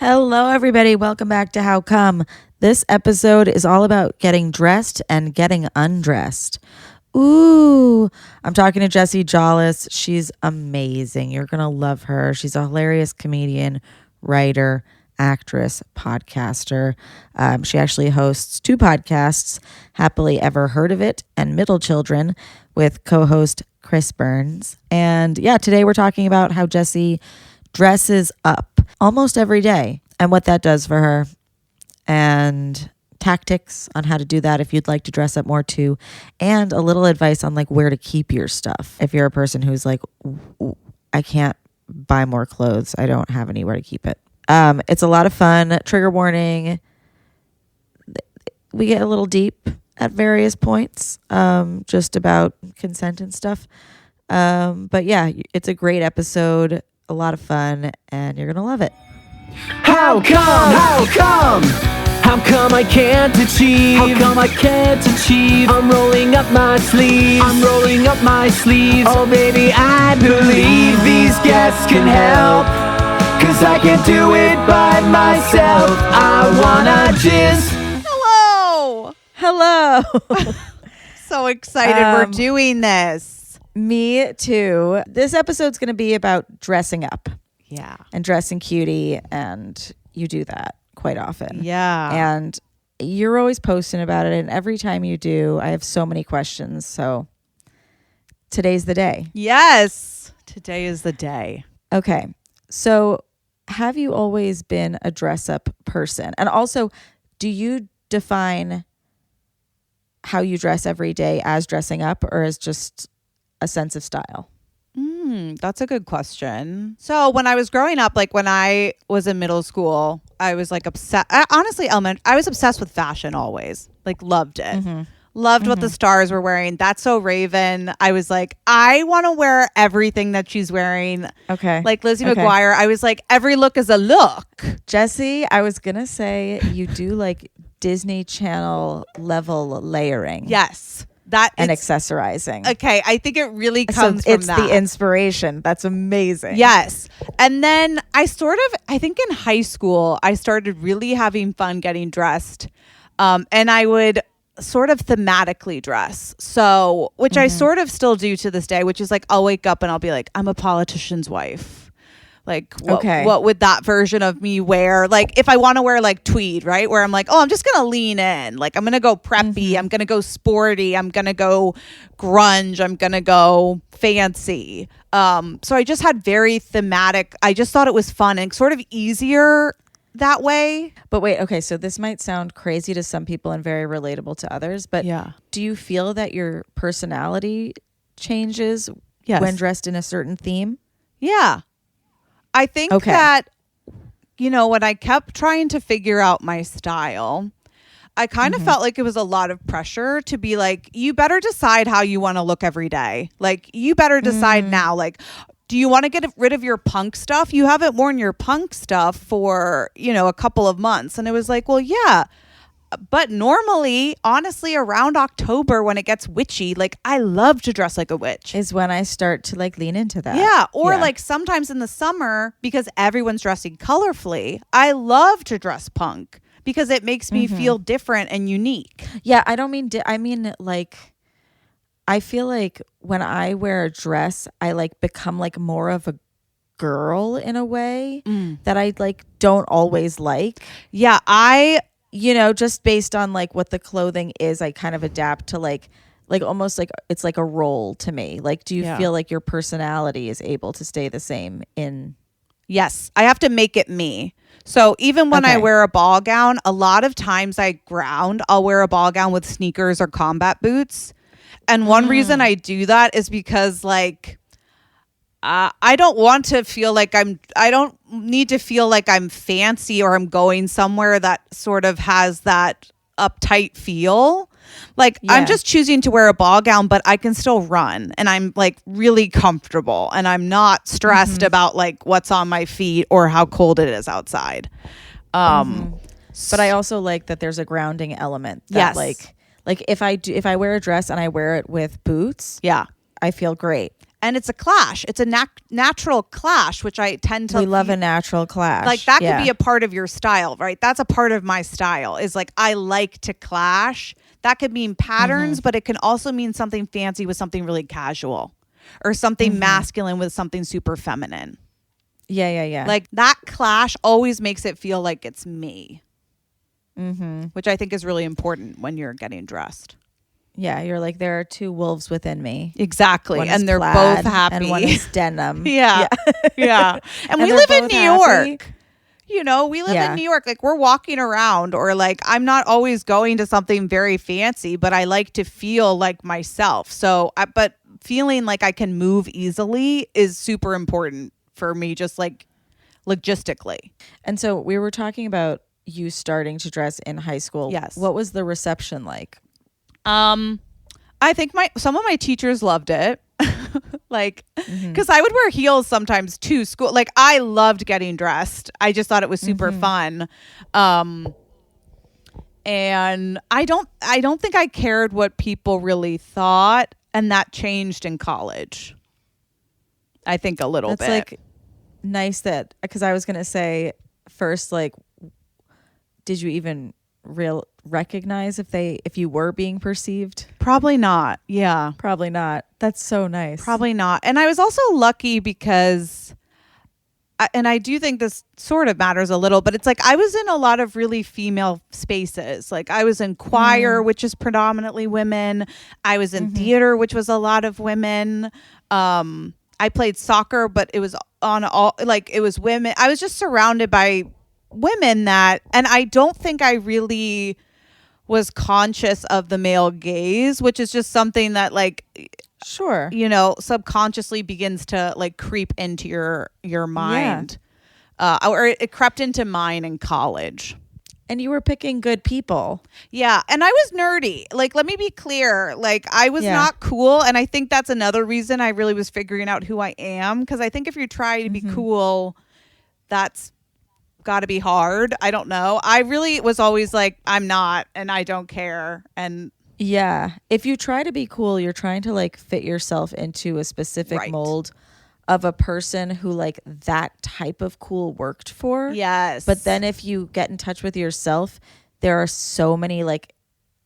Hello, everybody. Welcome back to How Come. This episode is all about getting dressed and getting undressed. Ooh, I'm talking to Jessie Jolles. She's amazing. You're going to love her. She's a hilarious comedian, writer, actress, podcaster. She actually hosts two podcasts, Happily Ever Heard of It and Middle Children, with co-host Chris Burns. And yeah, today we're talking about how Jessie dresses up almost every day and what that does for her, and tactics on how to do that if you'd like to dress up more too, and a little advice on like where to keep your stuff if you're a person who's like, I can't buy more clothes, I don't have anywhere to keep it. It's a lot of fun. Trigger warning, we get a little deep at various points, just about consent and stuff, but yeah, it's a great episode, a lot of fun, and you're gonna love it. How come? How come? How come I can't achieve? How come I can't achieve? I'm rolling up my sleeves. I'm rolling up my sleeves. Oh baby, I believe these guests can help, 'cause I can't do it by myself. I wanna just... Hello. Hello. So excited we're doing this. Me too. This episode's gonna be about dressing up. Yeah. And dressing cutie, and you do that quite often. Yeah. And you're always posting about it, and every time you do, I have so many questions. So today's the day. Yes. Today is the day. Okay. So have you always been a dress up person? And also, do you define how you dress every day as dressing up, or as just a sense of style? That's a good question. So when I was growing up, like when I was in middle school, I was like obsessed. Honestly, I was obsessed with fashion always. Like loved it. Mm-hmm. Loved what the stars were wearing. That's So Raven. I was like, I want to wear everything that she's wearing. Okay. Like Lizzie McGuire. I was like, every look is a look. Jessie, I was going to say you do like Disney Channel level layering. Yes. And accessorizing. Okay, I think it really comes from it's that. the inspiration. That's amazing. Yes. And then I think in high school, I started really having fun getting dressed. And I would sort of thematically dress. So, which I sort of still do to this day, which is like, I'll wake up and I'll be like, I'm a politician's wife. Like, what would that version of me wear? Like, if I want to wear like tweed, right? Where I'm like, oh, I'm just going to lean in. Like, I'm going to go preppy. I'm going to go sporty. I'm going to go grunge. I'm going to go fancy. So I just had very thematic. I just thought it was fun and sort of easier that way. But wait, okay. So this might sound crazy to some people and very relatable to others. But yeah. Do you feel that your personality changes when dressed in a certain theme? Yeah. I think that, when I kept trying to figure out my style, I kind of felt like it was a lot of pressure to be like, you better decide how you want to look every day. Like, you better decide now. Like, do you want to get rid of your punk stuff? You haven't worn your punk stuff for, a couple of months. And it was like, well, yeah. But normally, honestly, around October when it gets witchy, like I love to dress like a witch. Is when I start to like lean into that. Yeah. Or like sometimes in the summer, because everyone's dressing colorfully, I love to dress punk because it makes me feel different and unique. Yeah. I don't mean, I mean like, I feel like when I wear a dress, I like become like more of a girl in a way that I like don't always like. Yeah. Just based on like what the clothing is, I kind of adapt to like almost like it's like a role to me. Like, do you feel like your personality is able to stay the same in? Yes, I have to make it me. So even when I wear a ball gown, a lot of times I'll wear a ball gown with sneakers or combat boots. And one reason I do that is because like, I don't want to feel like I don't need to feel like I'm fancy or I'm going somewhere that sort of has that uptight feel. Like I'm just choosing to wear a ball gown, but I can still run and I'm like really comfortable and I'm not stressed about like what's on my feet or how cold it is outside. But I also like that there's a grounding element that like if I wear a dress and I wear it with boots, yeah, I feel great. And it's a clash. It's a natural clash, which I tend to. We love a natural clash. Like that could be a part of your style, right? That's a part of my style is like I like to clash. That could mean patterns, but it can also mean something fancy with something really casual or something masculine with something super feminine. Yeah. Like that clash always makes it feel like it's me, which I think is really important when you're getting dressed. Yeah, you're like, there are two wolves within me. Exactly. One and is they're plaid both happy. And one is denim. Yeah. And we they're live in both New happy. York. You know, we live in New York. Like we're walking around or like I'm not always going to something very fancy, but I like to feel like myself. So, but feeling like I can move easily is super important for me, just like logistically. And so we were talking about you starting to dress in high school. Yes. What was the reception like? I think some of my teachers loved it. Like, because I would wear heels sometimes to school. Like, I loved getting dressed. I just thought it was super fun. And I don't think I cared what people really thought, and that changed in college. I think a little bit. That's like nice that, because I was gonna say first, like, did you even recognize if you were being perceived? Probably not. Yeah. Probably not. That's so nice. Probably not. And I was also lucky because, and I do think this sort of matters a little, but it's like I was in a lot of really female spaces. Like I was in choir, which is predominantly women. I was in theater, which was a lot of women. I played soccer, but it was it was women. I was just surrounded by women and I don't think I really was conscious of the male gaze, which is just something that like, sure, you know, subconsciously begins to like creep into your mind. Or it crept into mine in college. And you were picking good people. Yeah. And I was nerdy. Like, let me be clear. Like, I was not cool. And I think that's another reason I really was figuring out who I am. Because I think if you try to be cool, that's got to be hard. I don't know. I really was always like, I'm not, and I don't care. And yeah, if you try to be cool, you're trying to like fit yourself into a specific mold of a person who like that type of cool worked for. Yes. But then if you get in touch with yourself, there are so many like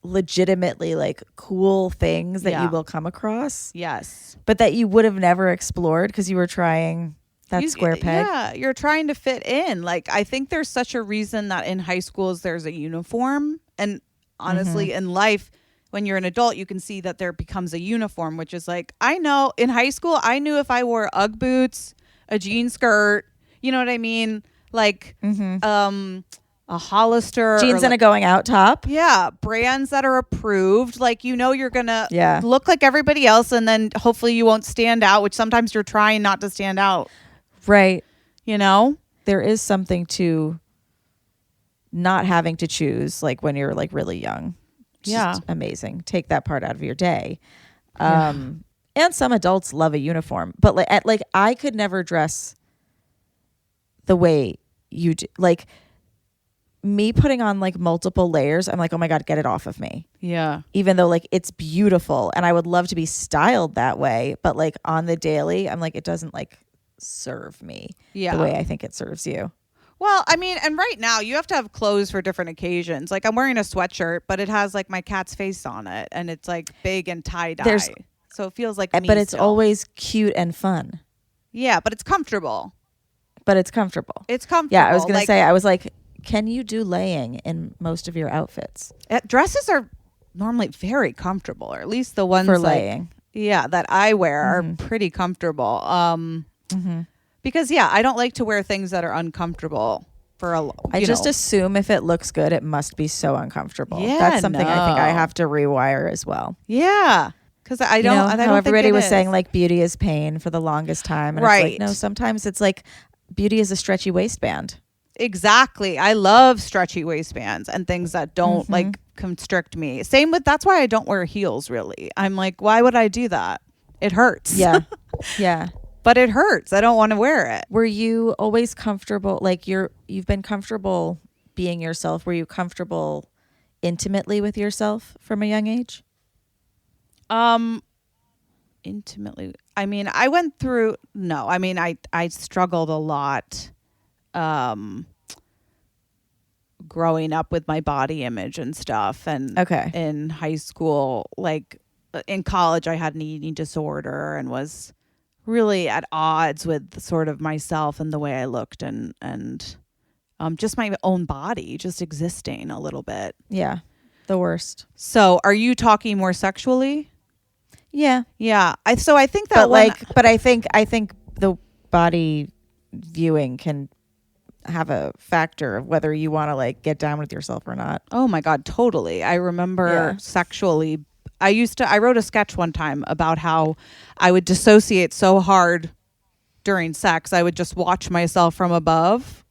legitimately like cool things that you will come across. Yes. But that you would have never explored because you were trying that square peg. Yeah, you're trying to fit in. Like, I think there's such a reason that in high schools there's a uniform. And honestly, in life, when you're an adult, you can see that there becomes a uniform, which is like, I know in high school, I knew if I wore Ugg boots, a jean skirt, you know what I mean? Like, a Hollister. Jeans and a going out top. Yeah. Brands that are approved. Like, you know, you're going to look like everybody else. And then hopefully you won't stand out, which sometimes you're trying not to stand out. Right. You know? There is something to not having to choose, like when you're like really young. Just amazing. Take that part out of your day. And some adults love a uniform, but like I could never dress the way you do. Like me putting on like multiple layers, I'm like, oh my God, get it off of me. Yeah. Even though like it's beautiful and I would love to be styled that way, but like on the daily, I'm like, it doesn't like serve me the way I think it serves you. Well, I mean, and right now you have to have clothes for different occasions. Like I'm wearing a sweatshirt, but it has like my cat's face on it and it's like big and tie-dye. So it feels like me but it's still. always cute and fun. Yeah, but it's comfortable. It's comfortable. Yeah, I was going to say, I was like, can you do laying in most of your outfits? Dresses are normally very comfortable, or at least the ones for laying. That I wear are pretty comfortable. Because I don't like to wear things that are uncomfortable for a long. I just assume if it looks good, it must be so uncomfortable. Yeah, that's something I think I have to rewire as well. Yeah, because I don't. I don't how everybody think was is. saying like beauty is pain for the longest time, and it's like, no, sometimes it's like beauty is a stretchy waistband. Exactly. I love stretchy waistbands and things that don't like constrict me. Same with, that's why I don't wear heels really. I'm like, why would I do that? It hurts. Yeah. Yeah. But it hurts. I don't want to wear it. Were you always comfortable? Like you've been comfortable being yourself. Were you comfortable intimately with yourself from a young age? intimately. I mean, I went through. No, I mean, I struggled a lot. Growing up with my body image and stuff, and in high school, like in college, I had an eating disorder and was really at odds with sort of myself and the way I looked, and just my own body just existing a little bit. Yeah, the worst. So, are you talking more sexually? Yeah. So I think that, but I think the body viewing can have a factor of whether you want to like get down with yourself or not. Oh my God, totally. I remember sexually. I wrote a sketch one time about how I would dissociate so hard during sex. I would just watch myself from above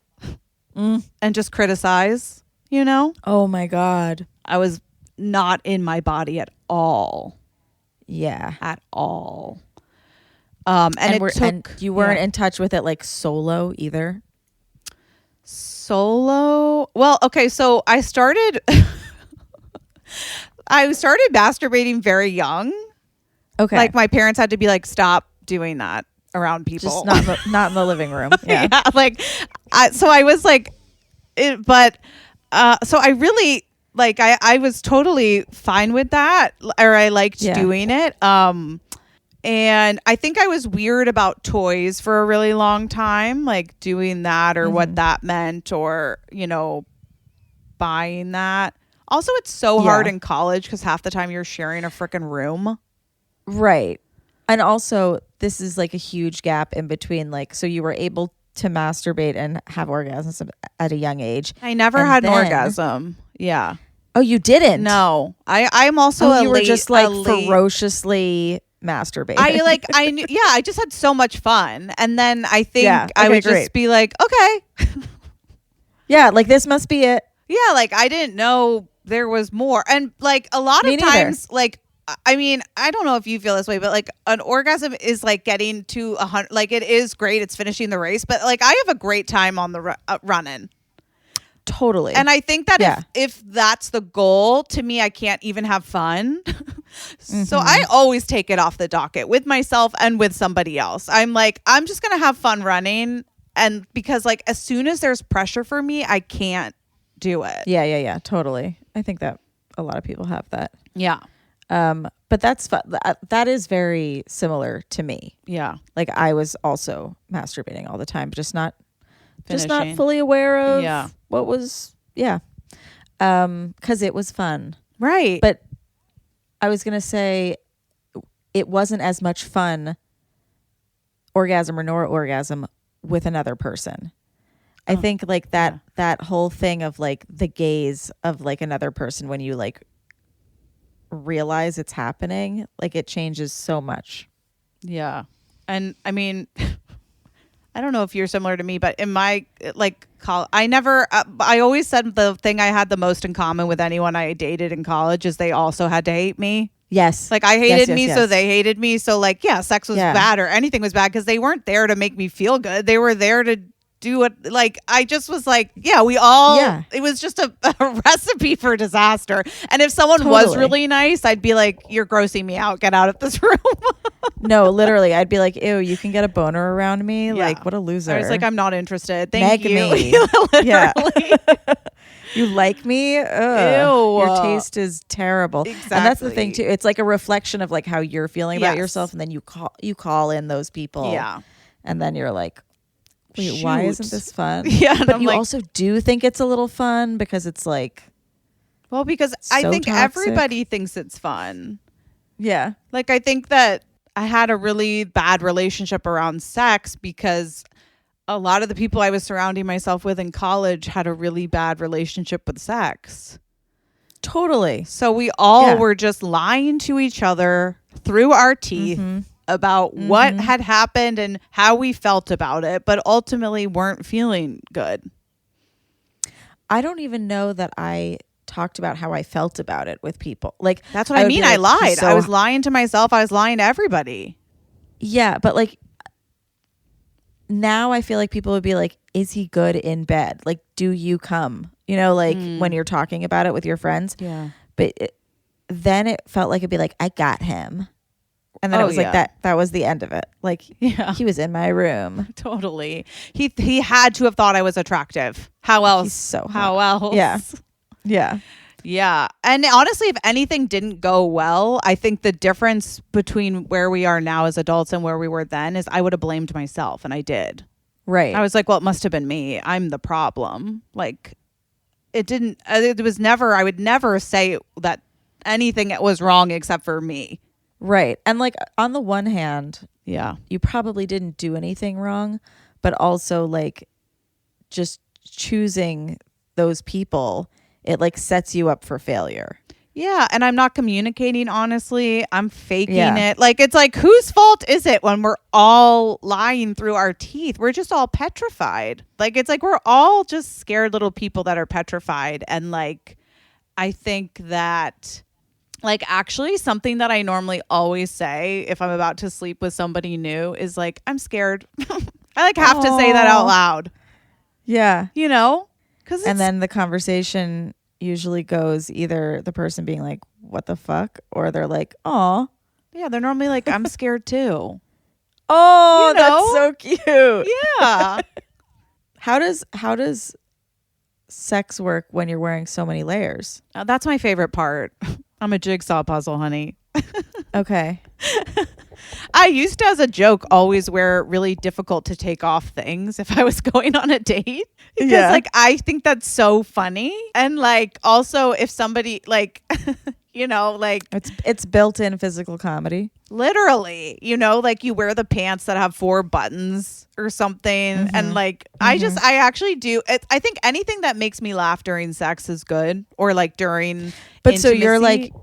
and just criticize, you know? Oh my God. I was not in my body at all. Yeah. At all. And you weren't in touch with it like solo either? Solo? Well, okay, so I started masturbating very young. Okay. Like my parents had to be like, stop doing that around people. Just not in the living room. Yeah. Yeah, like so I was like so I really like I was totally fine with that, or I liked doing it. And I think I was weird about toys for a really long time, like doing that or what that meant, or, you know, buying that. Also, it's so hard in college because half the time you're sharing a freaking room. Right. And also, this is like a huge gap in between. Like, so you were able to masturbate and have orgasms at a young age. I never had an orgasm. Yeah. Oh, you didn't? No. I'm also you were just like ferociously masturbating. I just had so much fun. And then I think I would just be like, okay. Yeah, like this must be it. Yeah, like I didn't know there was more. And like a lot of times, like, I mean, I don't know if you feel this way, but like an orgasm is like getting to 100. Like it is great. It's finishing the race. But like I have a great time on the running. Totally. And I think that if that's the goal, to me, I can't even have fun. So I always take it off the docket with myself and with somebody else. I'm like, I'm just going to have fun running. And because like as soon as there's pressure for me, I can't do it. Yeah. Totally. I think that a lot of people have that. Yeah. But that's that is very similar to me. Yeah. Like I was also masturbating all the time, but just not fully aware of what was, because it was fun. Right. But I was going to say it wasn't as much fun, orgasm or no orgasm, with another person. I think like that whole thing of like the gaze of like another person when you like realize it's happening, like it changes so much. Yeah. And I mean, I don't know if you're similar to me, but in my like I always said the thing I had the most in common with anyone I dated in college is they also had to hate me. Yes. Like I hated me, so they hated me. So like, sex was bad or anything was bad because they weren't there to make me feel good. They were there to do it. Like I just was like, it was just a recipe for disaster. And if someone was really nice, I'd be like, you're grossing me out. Get out of this room. No, literally. I'd be like, ew, you can get a boner around me? Yeah. Like, what a loser. I was like, I'm not interested. Thank you. Me. Literally. You like me? Ugh. Ew. Your taste is terrible. Exactly. And that's the thing too. It's like a reflection of like how you're feeling about yourself, and then you call in those people. Yeah. And then you're like, wait, why isn't this fun? Yeah. But you also do think it's a little fun because it's like, well, because I think toxic. Everybody thinks it's fun. Yeah. Like I think that I had a really bad relationship around sex because a lot of the people I was surrounding myself with in college had a really bad relationship with sex. Totally. So we all were just lying to each other through our teeth about what had happened and how we felt about it, but ultimately weren't feeling good. I don't even know that I talked about how I felt about it with people. Like that's what I mean. Like, I lied. I was lying to myself. I was lying to everybody. Yeah, but like now I feel like people would be like, is he good in bed? Like, do you come? You know, like when you're talking about it with your friends. Yeah. But then it felt like it'd be like, I got him. And then Oh, it was like yeah. that was the end of it. Like Yeah. he was in my room. Totally. He had to have thought I was attractive. How else? He's so hot. How else? Yeah. Yeah. Yeah. And honestly, if anything didn't go well, I think the difference between where we are now as adults and where we were then is I would have blamed myself, and I did. Right. I was like, well, it must have been me. I'm the problem. Like, it was never, I would never say that anything was wrong except for me. Right. And like on the one hand, Yeah. you probably didn't do anything wrong, but also like just choosing those people, it like sets you up for failure. Yeah, and I'm not communicating honestly. I'm faking Yeah. it. Like, it's like, whose fault is it when we're all lying through our teeth? We're just all petrified. Like, it's like we're all just scared little people that are petrified. And like, I think that, like, actually something that I normally always say if I'm about to sleep with somebody new is like, I'm scared. I like have to say that out loud, Yeah. you know? And then the conversation usually goes either the person being like, what the fuck? Or they're like, oh. yeah, they're normally like, I'm scared too. Oh, You know? that's so cute. Yeah. How does sex work when you're wearing so many layers? That's my favorite part. I'm a jigsaw puzzle, honey. Okay. I used to, as a joke, always wear really difficult to take off things if I was going on a date. Because, Yeah. like, I think that's so funny. And, like, also if somebody, like, you know, like, It's built-in physical comedy. literally, you know, like you wear the pants that have 4 buttons or something. And, like, I actually do. I think anything that makes me laugh during sex is good. Or, like, during But so you're intimacy. like,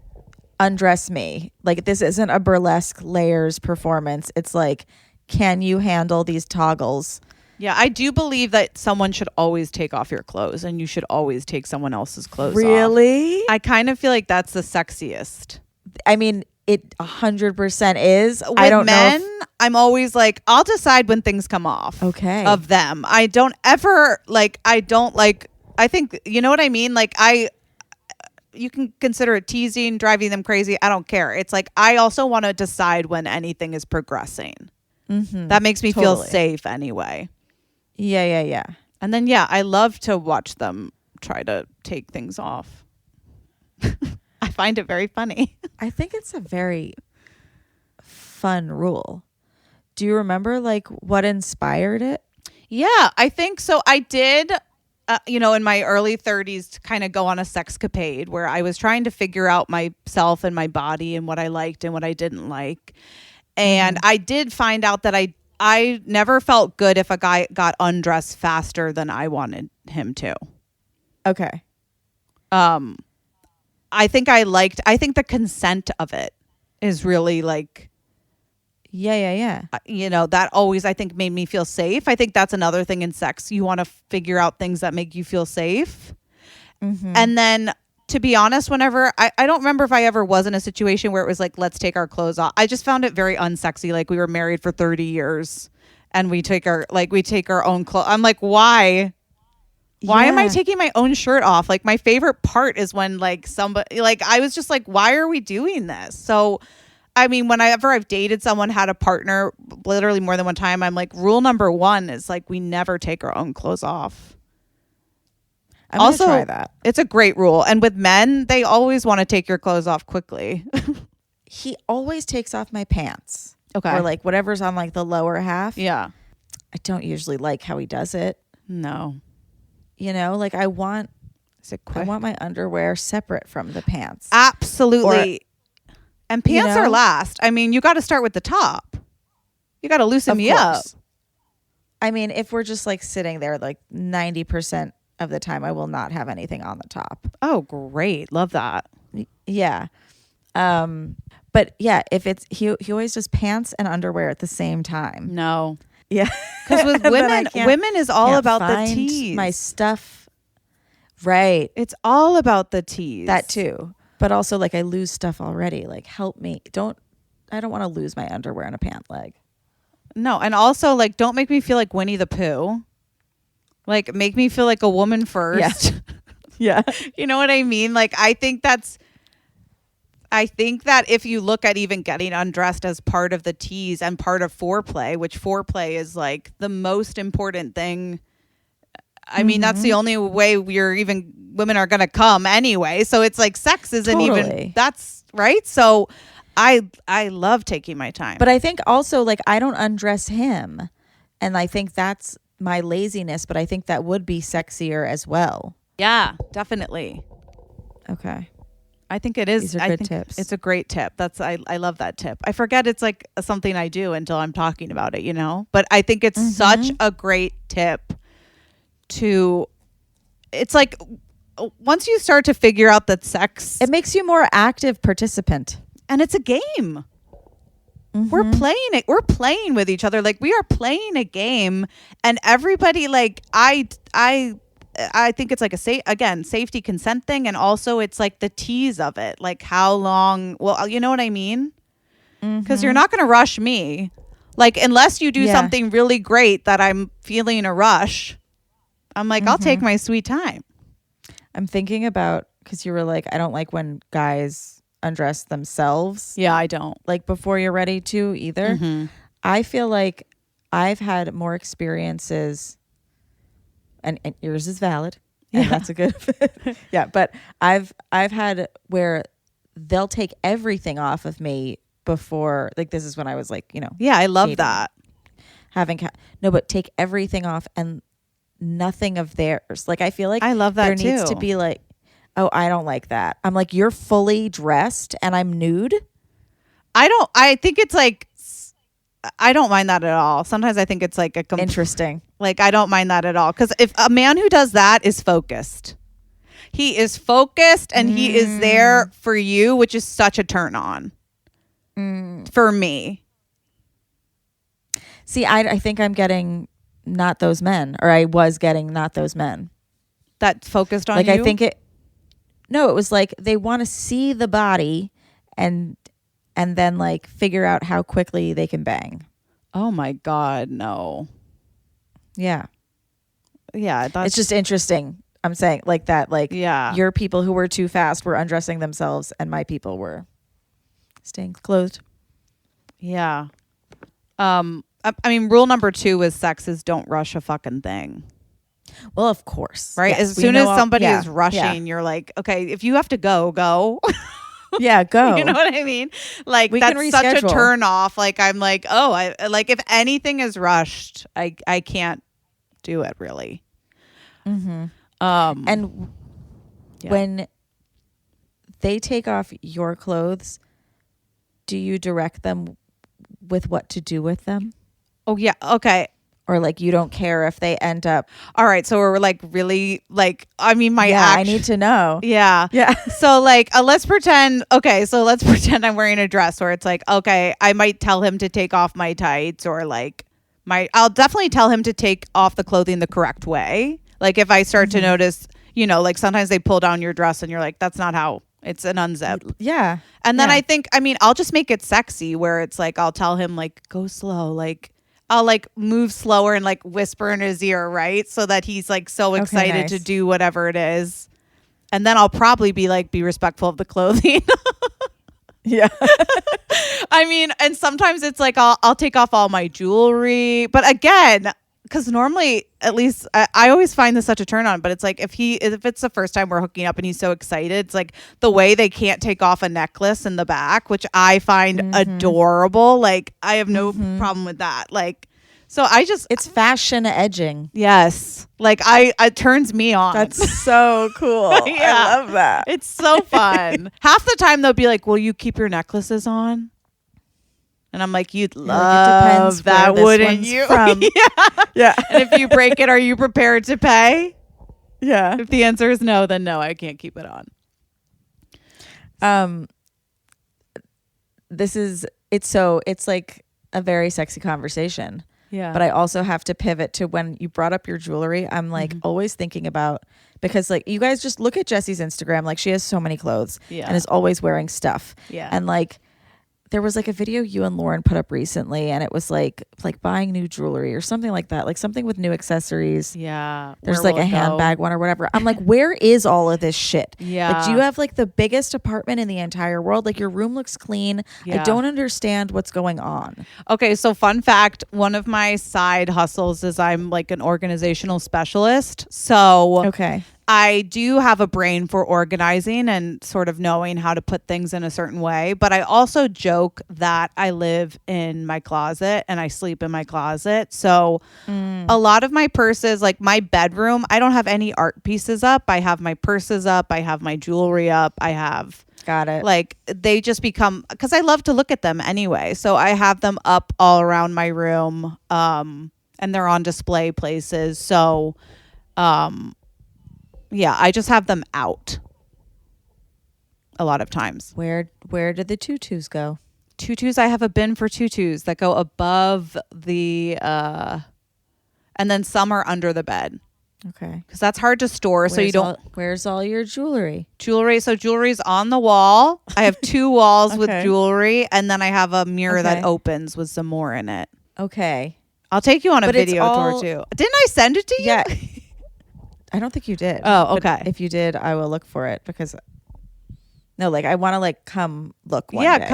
undress me. Like this isn't a burlesque layers performance. It's like, can you handle these toggles? Yeah, I do believe that someone should always take off your clothes, and you should always take someone else's clothes off. Really? I kind of feel like that's the sexiest. I mean, it 100% is. With I don't men, know. I'm always like, I'll decide when things come off. Okay. Of them. I don't ever I think, you know what I mean? Like, you can consider it teasing, driving them crazy. I don't care. It's like, I also want to decide when anything is progressing. That makes me feel Totally. safe anyway. Yeah. And then, yeah, I love to watch them try to take things off. I find it very funny. I think it's a very fun rule. Do you remember like what inspired it? Yeah, I think so. I did, you know, in my early 30s, to kind of go on a sexcapade where I was trying to figure out myself and my body and what I liked and what I didn't like. And I did find out that I never felt good if a guy got undressed faster than I wanted him to. Okay. I think the consent of it is really like, Yeah. you know, that always, I think, made me feel safe. I think that's another thing in sex. You want to figure out things that make you feel safe. And then, to be honest, whenever, I don't remember if I ever was in a situation where it was like, let's take our clothes off. I just found it very unsexy. Like, we were married for 30 years and we take our own clothes. I'm like, why? Why am I Yeah. taking my own shirt off? Like, my favorite part is when like somebody, like, I was just like, why are we doing this? So, I mean, whenever I've dated someone, had a partner, literally more than one time, I'm like, rule number 1 is like, we never take our own clothes off. I'm Also, gonna try that. it's a great rule. And with men, they always want to take your clothes off quickly. He always takes off my pants. Okay. Or like whatever's on like the lower half. Yeah. I don't usually like how he does it. No. You know, like I want Is it I quick? want my underwear separate from the pants. Absolutely. And pants know? are last. I mean, you got to start with the top. You got to loosen Of me up. course. I mean, if we're just like sitting there, like 90% of the time, I will not have anything on the top. Oh, great. Love that. Yeah. But yeah, if it's he always does pants and underwear at the same time. No. Yeah. Because with And then I women, can't- women is all can't about the find tease. my stuff. Right. It's all about the tease. That too. But also like I lose stuff already. Like help me. I don't want to lose my underwear and a pant leg. No, and also like don't make me feel like Winnie the Pooh. Like make me feel like a woman first. Yeah. You know what I mean? Like I think that's I think that if you look at even getting undressed as part of the tease and part of foreplay, which foreplay is like the most important thing. I mean, that's the only way women are going to come anyway. So it's like sex isn't even, that's right. So I love taking my time. But I think also like I don't undress him. And I think that's my laziness, but I think that would be sexier as well. Yeah, definitely. Okay. I think it is. These are I good think tips. it's a great tip. I love that tip. I forget it's like something I do until I'm talking about it, you know? But I think it's such a great tip it's like once you start to figure out that sex, it makes you more active participant. And it's a game. We're playing it. We're playing with each other. Like we are playing a game, and everybody like I think it's like safety consent thing, and also it's like the tease of it. Like how long? Well, you know what I mean? Because you're not going to rush me, like unless you do something really great that I'm feeling a rush. I'm like, I'll take my sweet time. I'm thinking about because you were like, I don't like when guys undress themselves. Yeah, I don't like before you're ready to either. I feel like I've had more experiences, and yours is valid, and that's a good yeah. But I've had where they'll take everything off of me before, like this is when I was like, you know, I love dating, that but take everything off and nothing of theirs. Like I feel like I love that there needs to be like, oh, I don't like that. I'm like, you're fully dressed and I'm nude. I think it's like, I don't mind that at all. Sometimes I think it's like interesting. Like, I don't mind that at all. Because if a man who does that is focused, he is focused and he is there for you, which is such a turn on for me. See, I think I'm getting not those men, or I was getting not those men. That focused on like, you? I think it was like they want to see the body and then like figure out how quickly they can bang. Oh my God, no. Yeah. Yeah. It's just interesting. I'm saying like that, like your people who were too fast were undressing themselves and my people were staying clothed. Yeah. I mean, rule number 2 with sex is don't rush a fucking thing. Well, of course. Right? Yes, as soon as somebody is rushing, you're like, okay, if you have to go. Yeah, go. You know what I mean? Like we that's can such a turn off. Like I'm like, oh, I like if anything is rushed, I can't do it really. And yeah. when they take off your clothes, do you direct them with what to do with them? Oh yeah. Okay. Or like you don't care if they end up. All right. So we're like really like, I mean, I need to know. Yeah. Yeah. So like, let's pretend I'm wearing a dress where it's like, okay, I might tell him to take off my tights or like I'll definitely tell him to take off the clothing the correct way. Like if I start to notice, you know, like sometimes they pull down your dress and you're like, that's not how it's an unzip. Yeah. And then I'll just make it sexy where it's like, I'll tell him like, go slow. Like I'll like move slower and like whisper in his ear, right? So that he's like so excited to do whatever it is. And then I'll probably be respectful of the clothing. Yeah. I mean, and sometimes it's like I'll take off all my jewelry. But again, because normally, at least I always find this such a turn on, but it's like if it's the first time we're hooking up and he's so excited, it's like the way they can't take off a necklace in the back, which I find adorable. Like I have no problem with that. Like, so it's fashion edging. Yes. Like it turns me on. That's so cool. I love that. It's so fun. Half the time they'll be like, will you keep your necklaces on? And I'm like, you'd love that, wouldn't you? From. Yeah. And if you break it, are you prepared to pay? Yeah. If the answer is no, then no, I can't keep it on. It's like a very sexy conversation. Yeah. But I also have to pivot to when you brought up your jewelry. I'm like always thinking about, because like you guys just look at Jessie's Instagram. Like she has so many clothes and is always wearing stuff. Yeah. And like, there was like a video you and Lauren put up recently, and it was like buying new jewelry or something like that, like something with new accessories. Yeah. There's like a handbag one or whatever. I'm like, where is all of this shit? Yeah. Like, do you have like the biggest apartment in the entire world? Like, your room looks clean. Yeah. I don't understand what's going on. Okay, so fun fact, one of my side hustles is I'm like an organizational specialist. So Okay. I do have a brain for organizing and sort of knowing how to put things in a certain way. But I also joke that I live in my closet and I sleep in my closet. So a lot of my purses, like my bedroom, I don't have any art pieces up. I have my purses up. I have my jewelry up. I have... Got it. Like they just become, because I love to look at them anyway. So I have them up all around my room, and they're on display places. So, yeah, I just have them out a lot of times. Where did the tutus go? Tutus, I have a bin for tutus that go above the, and then some are under the bed. Okay. Because that's hard to store, so you don't... Where's all your jewelry? Jewelry. So jewelry's on the wall. I have 2 walls with jewelry, and then I have a mirror that opens with some more in it. Okay. I'll take you on a video tour too. Didn't I send it to you? Yeah. I don't think you did. Oh, okay. But if you did, I will look for it because no, like I want to like come look one day.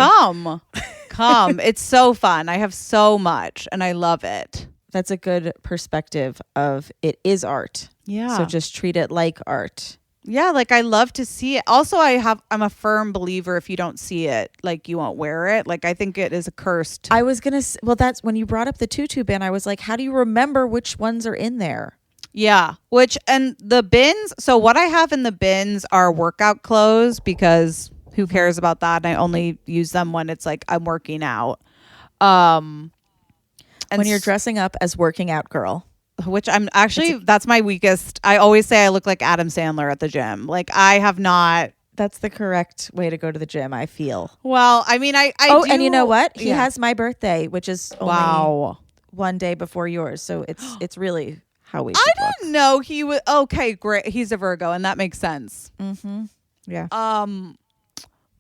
Come. It's so fun. I have so much and I love it. That's a good perspective of it is art. Yeah. So just treat it like art. Yeah, like I love to see it. Also, I'm a firm believer if you don't see it, like you won't wear it. Like I think it is a cursed. I was going to, well, that's when you brought up the tutu bin. I was like, how do you remember which ones are in there? Yeah, and the bins. So what I have in the bins are workout clothes because who cares about that? And I only use them when it's like I'm working out. And when you're dressing up as working out girl. Which I'm actually, that's my weakest. I always say I look like Adam Sandler at the gym. Like I have not. That's the correct way to go to the gym, I feel. Well, I mean, I do, and you know what? He has my birthday, which is only 1 day before yours. So it's really how we should I didn't know he was. Okay, great. He's a Virgo and that makes sense. Mm-hmm. Yeah.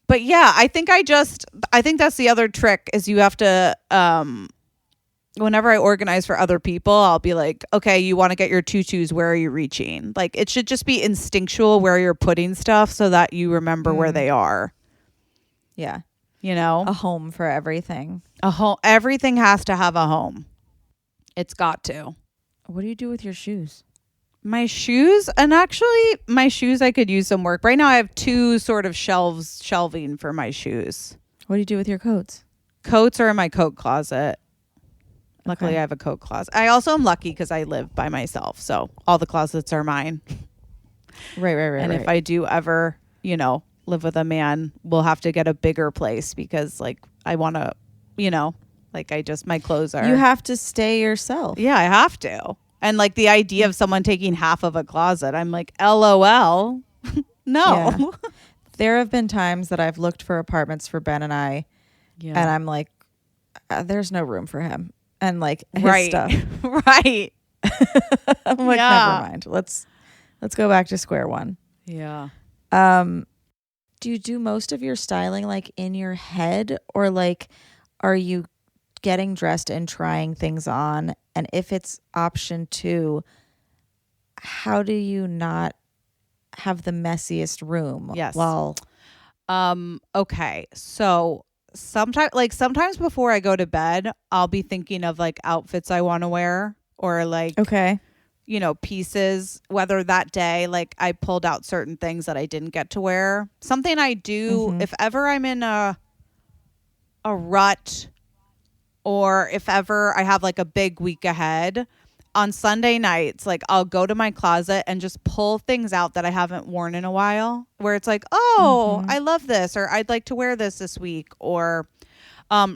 But yeah, I think that's the other trick is you have to, whenever I organize for other people, I'll be like, okay, you want to get your tutus. Where are you reaching? Like it should just be instinctual where you're putting stuff so that you remember where they are. Yeah. You know, a home for everything. A home. Everything has to have a home. It's got to. What do you do with your shoes? My shoes, and actually my shoes, I could use some work. Right now I have 2 sort of shelving for my shoes. What do you do with your coats? Coats are in my coat closet. Luckily, Okay. I have a coat closet. I also am lucky because I live by myself. So all the closets are mine. Right. And if I do ever, live with a man, we'll have to get a bigger place because like I want to, my clothes are. You have to stay yourself. Yeah, I have to. And like the idea of someone taking half of a closet, I'm like, LOL. No. Yeah. There have been times that I've looked for apartments for Ben and I, and I'm like, there's no room for him. And like his stuff. Right. I'm like, never mind. Let's go back to square one. Yeah. Do you do most of your styling like in your head, or like are you getting dressed and trying things on? And if it's option 2, how do you not have the messiest room? Yes. Well, okay. So sometimes before I go to bed, I'll be thinking of like outfits I want to wear or like, okay. Pieces, whether that day, like I pulled out certain things that I didn't get to wear. Something I do if ever I'm in a rut, or if ever I have like a big week ahead, on Sunday nights, like I'll go to my closet and just pull things out that I haven't worn in a while, where it's like, oh, I love this, or I'd like to wear this week. Or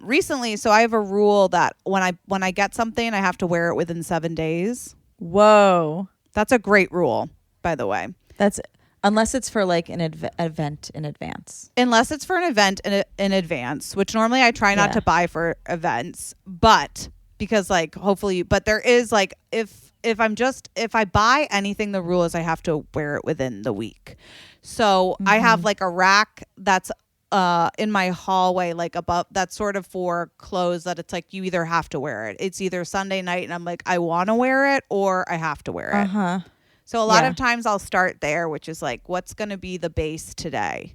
recently, so I have a rule that when I get something, I have to wear it within 7 days. Whoa. That's a great rule, by the way. That's unless it's for like an event in advance. Unless it's for an event in advance, which normally I try not to buy for events, but because like hopefully, but there is like if I buy anything, the rule is I have to wear it within the week. So I have like a rack that's in my hallway, like above, that's sort of for clothes that it's like you either have to wear it. It's either Sunday night and I'm like, I want to wear it, or I have to wear it. Uh-huh. So a lot of times I'll start there, which is like, what's going to be the base today?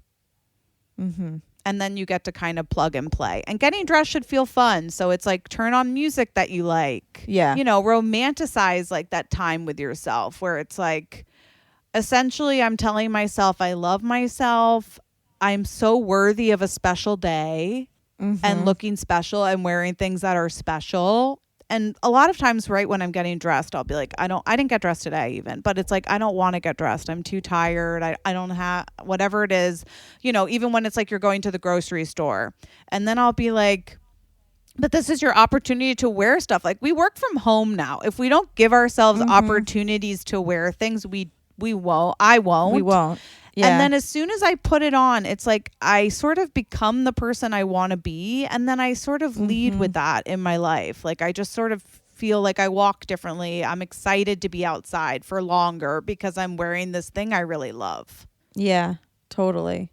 Mm-hmm. And then you get to kind of plug and play. And getting dressed should feel fun. So it's like, turn on music that you like. Yeah. You know, romanticize like that time with yourself, where it's like, essentially I'm telling myself I love myself. I'm so worthy of a special day and looking special and wearing things that are special. And a lot of times, right when I'm getting dressed, I'll be like, I didn't get dressed today even, but it's like, I don't want to get dressed. I'm too tired. I don't have, whatever it is, you know, even when it's like you're going to the grocery store. And then I'll be like, but this is your opportunity to wear stuff. Like, we work from home now. If we don't give ourselves opportunities to wear things, we won't. I won't. We won't. Yeah. And then as soon as I put it on, it's like I sort of become the person I want to be. And then I sort of lead with that in my life. Like, I just sort of feel like I walk differently. I'm excited to be outside for longer because I'm wearing this thing I really love. Yeah, totally.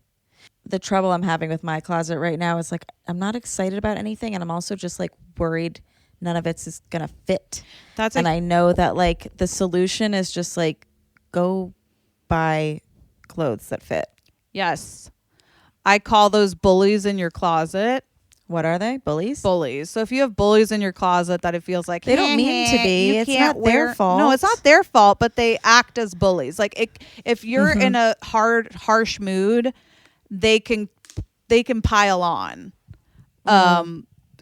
The trouble I'm having with my closet right now is like, I'm not excited about anything. And I'm also just like worried none of it's going to fit. And I know that like the solution is just like, go buy clothes that fit. Yes. I call those bullies in your closet. What are they? Bullies? Bullies. So if you have bullies in your closet that it feels like they don't mean to be, it's not their fault. No, it's not their fault, but they act as bullies. Like if you're in a harsh mood, they can pile on.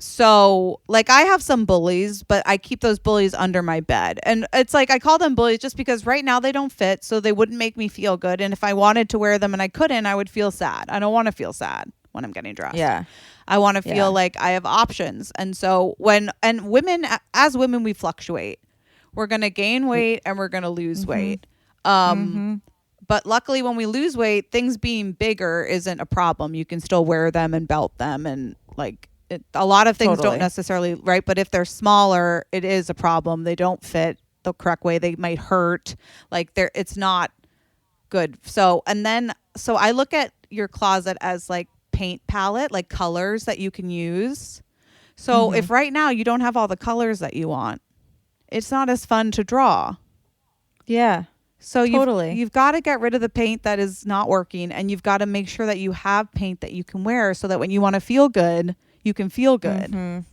So like I have some bullies, but I keep those bullies under my bed. And it's like I call them bullies just because right now they don't fit, so they wouldn't make me feel good. And if I wanted to wear them and I couldn't, I would feel sad. I don't want to feel sad when I'm getting dressed. Yeah. I want to feel like I have options. And so as women, we fluctuate. We're going to gain weight and we're going to lose weight. But luckily when we lose weight, things being bigger isn't a problem. You can still wear them and belt them and like a lot of things don't necessarily, right? But if they're smaller, it is a problem. They don't fit the correct way. They might hurt. Like it's not good. So I look at your closet as like paint palette, like colors that you can use. So if right now you don't have all the colors that you want, it's not as fun to draw. Yeah. So you've got to get rid of the paint that is not working, and you've got to make sure that you have paint that you can wear so that when you want to feel good, you can feel good.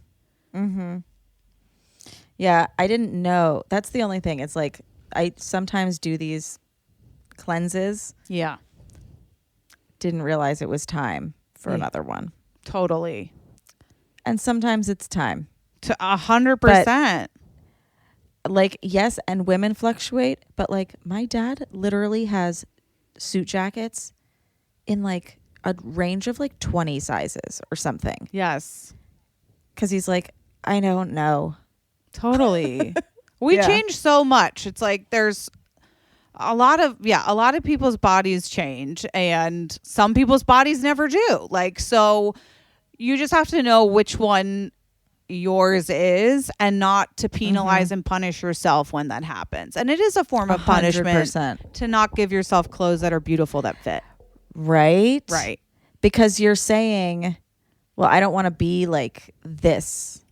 Yeah, I didn't know. That's the only thing. It's like I sometimes do these cleanses. Yeah. Didn't realize it was time for another one. Totally. And sometimes it's time. To 100%. Like, yes, and women fluctuate, but like my dad literally has suit jackets in like a range of like 20 sizes or something. Yes. Because he's like, I don't know. Totally. We change so much. It's like there's a lot of people's bodies change and some people's bodies never do. Like, so you just have to know which one yours is and not to penalize and punish yourself when that happens. And it is a form of 100%. punishment to not give yourself clothes that are beautiful that fit. Right? Right. Because you're saying, well, I don't want to be like this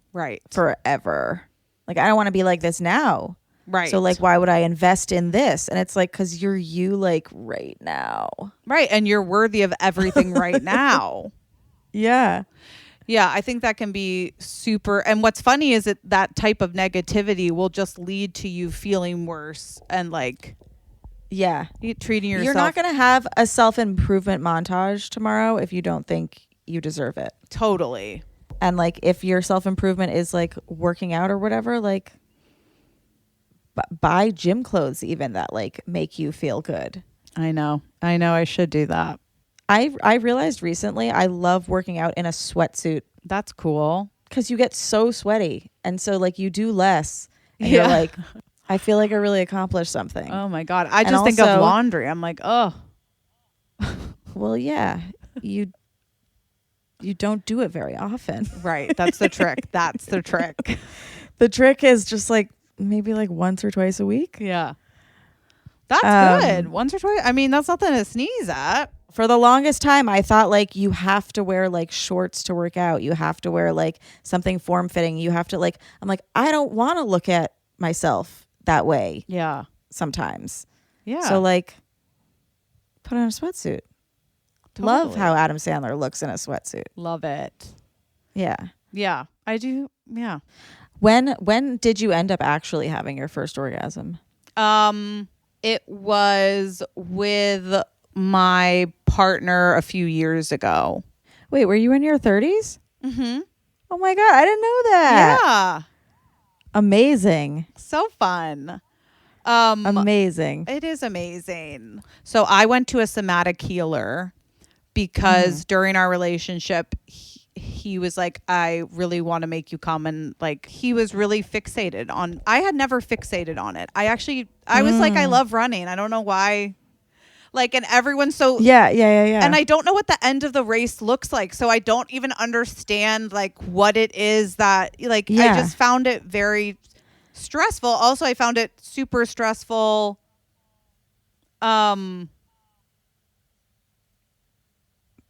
forever. Like, I don't want to be like this now. Right. So like, why would I invest in this? And it's like, because you're you like right now. Right. And you're worthy of everything right now. Yeah. Yeah, I think that can be super. And what's funny is that type of negativity will just lead to you feeling worse and like, treating yourself. You're not going to have a self-improvement montage tomorrow if you don't think you deserve it. Totally. And like, if your self-improvement is like working out or whatever, like buy gym clothes even that like make you feel good. I know. I should do that. I realized recently I love working out in a sweatsuit. That's cool. Because you get so sweaty. And so like you do less. And you're like, I feel like I really accomplished something. Oh my God. I just think of laundry. I'm like, oh. Well, yeah. You don't do it very often. Right. That's the trick. That's the trick. The trick is just like maybe like once or twice a week. Yeah. That's good. Once or twice. I mean, that's nothing to sneeze at. For the longest time, I thought like you have to wear like shorts to work out. You have to wear like something form fitting. You have to like, I'm like, I don't want to look at myself that way Yeah. sometimes. Yeah. So like, put on a sweatsuit. Love Totally. how Adam Sandler looks in a sweatsuit. Love it. Yeah. Yeah. I do. Yeah. When did you end up actually having your first orgasm? It was with my partner a few years ago. Wait, were you in your 30s? Mm-hmm. Oh my God, I didn't know that. Yeah. Amazing. So fun. Amazing. It is amazing. So I went to a somatic healer because during our relationship, he was like, I really want to make you come. And like, he was really fixated on, I had never fixated on it. I was like, I love running. I don't know why. Like, and everyone's so. Yeah. And I don't know what the end of the race looks like. So I don't even understand like what it is that like, Yeah. I just found it very stressful. Also, I found it super stressful.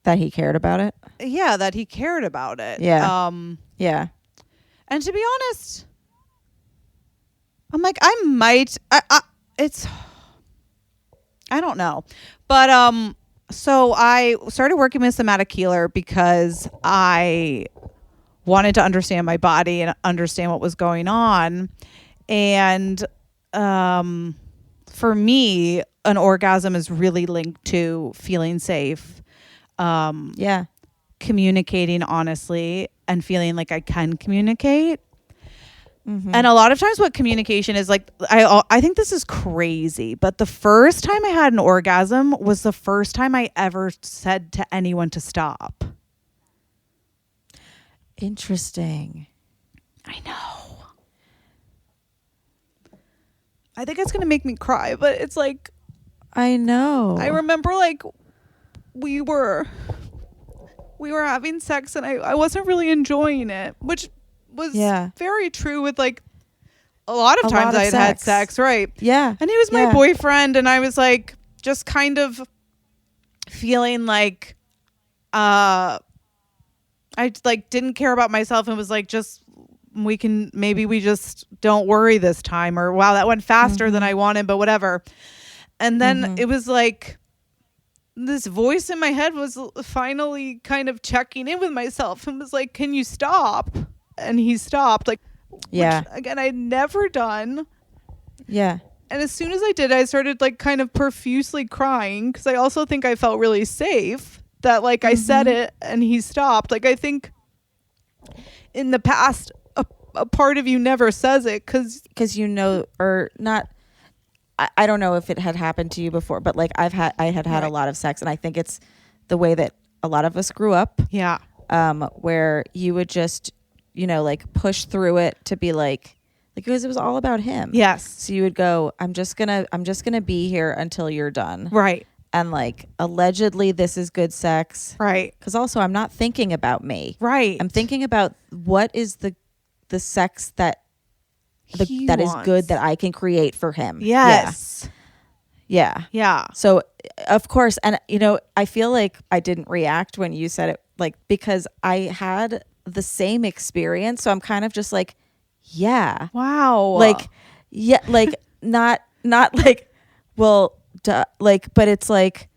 That he cared about it. Yeah, that he cared about it. Yeah. Yeah. And to be honest, I'm like, I don't know. But so I started working with a somatic healer because I wanted to understand my body and understand what was going on. And for me, an orgasm is really linked to feeling safe, Yeah. communicating honestly, and feeling like I can communicate. And a lot of times what communication is like, I think this is crazy, but the first time I had an orgasm was the first time I ever said to anyone to stop. Interesting. I know. I think it's going to make me cry, but it's like, I know. I remember like we were having sex and I wasn't really enjoying it, which was very true with like a lot of times I had sex, right? Yeah. And he was my boyfriend, and I was like just kind of feeling like I like didn't care about myself and was like, just maybe we just don't worry this time, or wow, that went faster than I wanted, but whatever. And then it was like this voice in my head was finally kind of checking in with myself and was like, can you stop? And he stopped, like, Yeah. which, again, I'd never done. Yeah. And as soon as I did, I started like kind of profusely crying because I also think I felt really safe that like I said it and he stopped. Like, I think in the past, a part of you never says it because you know, or not. I don't know if it had happened to you before, but like I had a lot of sex, and I think it's the way that a lot of us grew up. Yeah. Where you would just, you know, like push through it to be like because it was all about him. Yes. So you would go, I'm just gonna be here until you're done. Right. And like allegedly this is good sex. Right. Because also I'm not thinking about me. Right. I'm thinking about what is the sex that is good that I can create for him. Yes. Yeah. Yeah. So of course, and you know, I feel like I didn't react when you said it, like because I had the same experience. So I'm kind of just like, yeah. Wow. Like, yeah, like not like, well, duh, like, but it's like,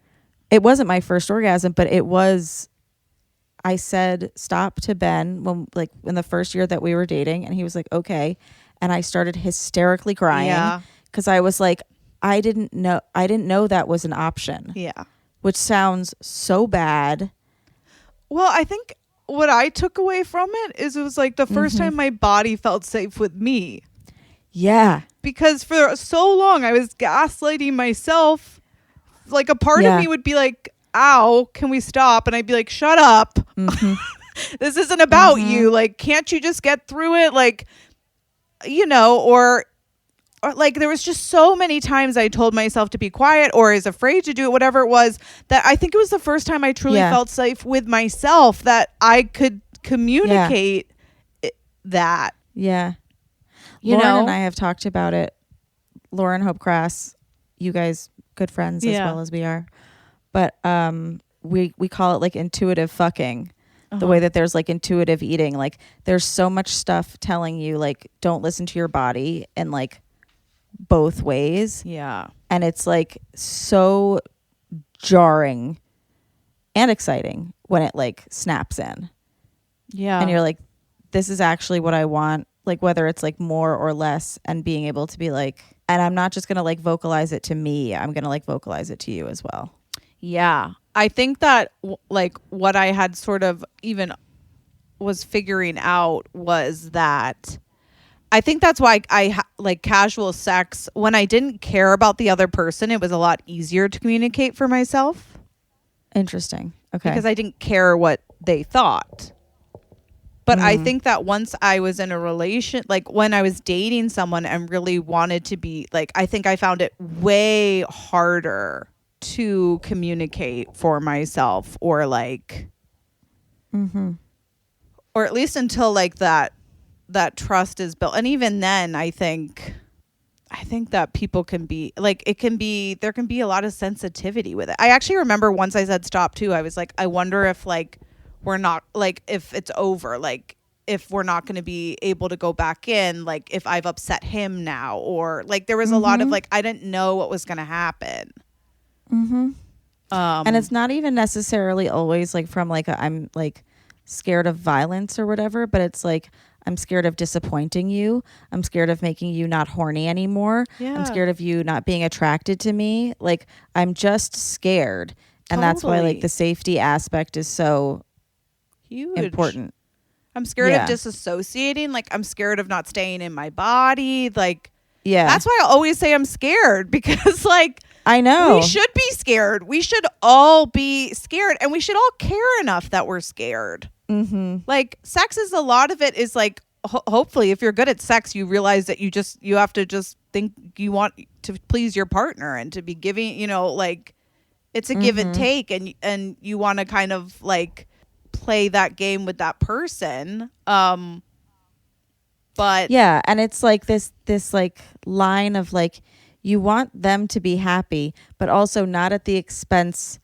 it wasn't my first orgasm, but it was. I said stop to Ben when in the first year that we were dating, and he was like, okay. And I started hysterically crying because I was like, I didn't know that was an option. Yeah. Which sounds so bad. Well, I think what I took away from it is it was like the first time my body felt safe with me. Yeah. Because for so long I was gaslighting myself. Like a part of me would be like, ow, can we stop? And I'd be like, shut up. This isn't about you. Like, can't you just get through it? Like, you know, or like there was just so many times I told myself to be quiet or is afraid to do it, whatever it was, that I think it was the first time I truly felt safe with myself that I could communicate that. Yeah. You Lauren know? and I have talked about it. Lauren Hope Crass, you guys good friends as well as we are. but we call it like intuitive fucking. The way that there's like intuitive eating, like there's so much stuff telling you like don't listen to your body in like both ways. Yeah. And it's like so jarring and exciting when it like snaps in. Yeah. And you're like, this is actually what I want, like whether it's like more or less, and being able to be like, and I'm not just gonna like vocalize it to me, I'm gonna like vocalize it to you as well. Yeah. I think that like what I had sort of even was figuring out was that I think that's why like casual sex, when I didn't care about the other person, it was a lot easier to communicate for myself. Interesting. Okay. Because I didn't care what they thought. But I think that once I was in a relation, like when I was dating someone and really wanted to be like, I think I found it way harder to communicate for myself, or like, or at least until like that trust is built. And even then, I think that people can be like, there can be a lot of sensitivity with it. I actually remember once I said stop too, I was like, I wonder if like we're not, like if it's over, like if we're not going to be able to go back in, like if I've upset him now, or like there was a lot of like, I didn't know what was going to happen. And it's not even necessarily always like from like I'm like scared of violence or whatever, but it's like I'm scared of disappointing you. I'm scared of making you not horny anymore. Yeah. I'm scared of you not being attracted to me. Like I'm just scared. And that's why like the safety aspect is so huge, important. I'm scared of disassociating. Like I'm scared of not staying in my body. Like, that's why I always say I'm scared, because like, I know we should be scared. We should all be scared, and we should all care enough that we're scared. Like sex is, a lot of it is like, hopefully if you're good at sex, you realize that you have to just think you want to please your partner and to be giving, you know, like it's a give and take, and you want to kind of like play that game with that person. But yeah, and it's like this like line of like, you want them to be happy, but also not at the expense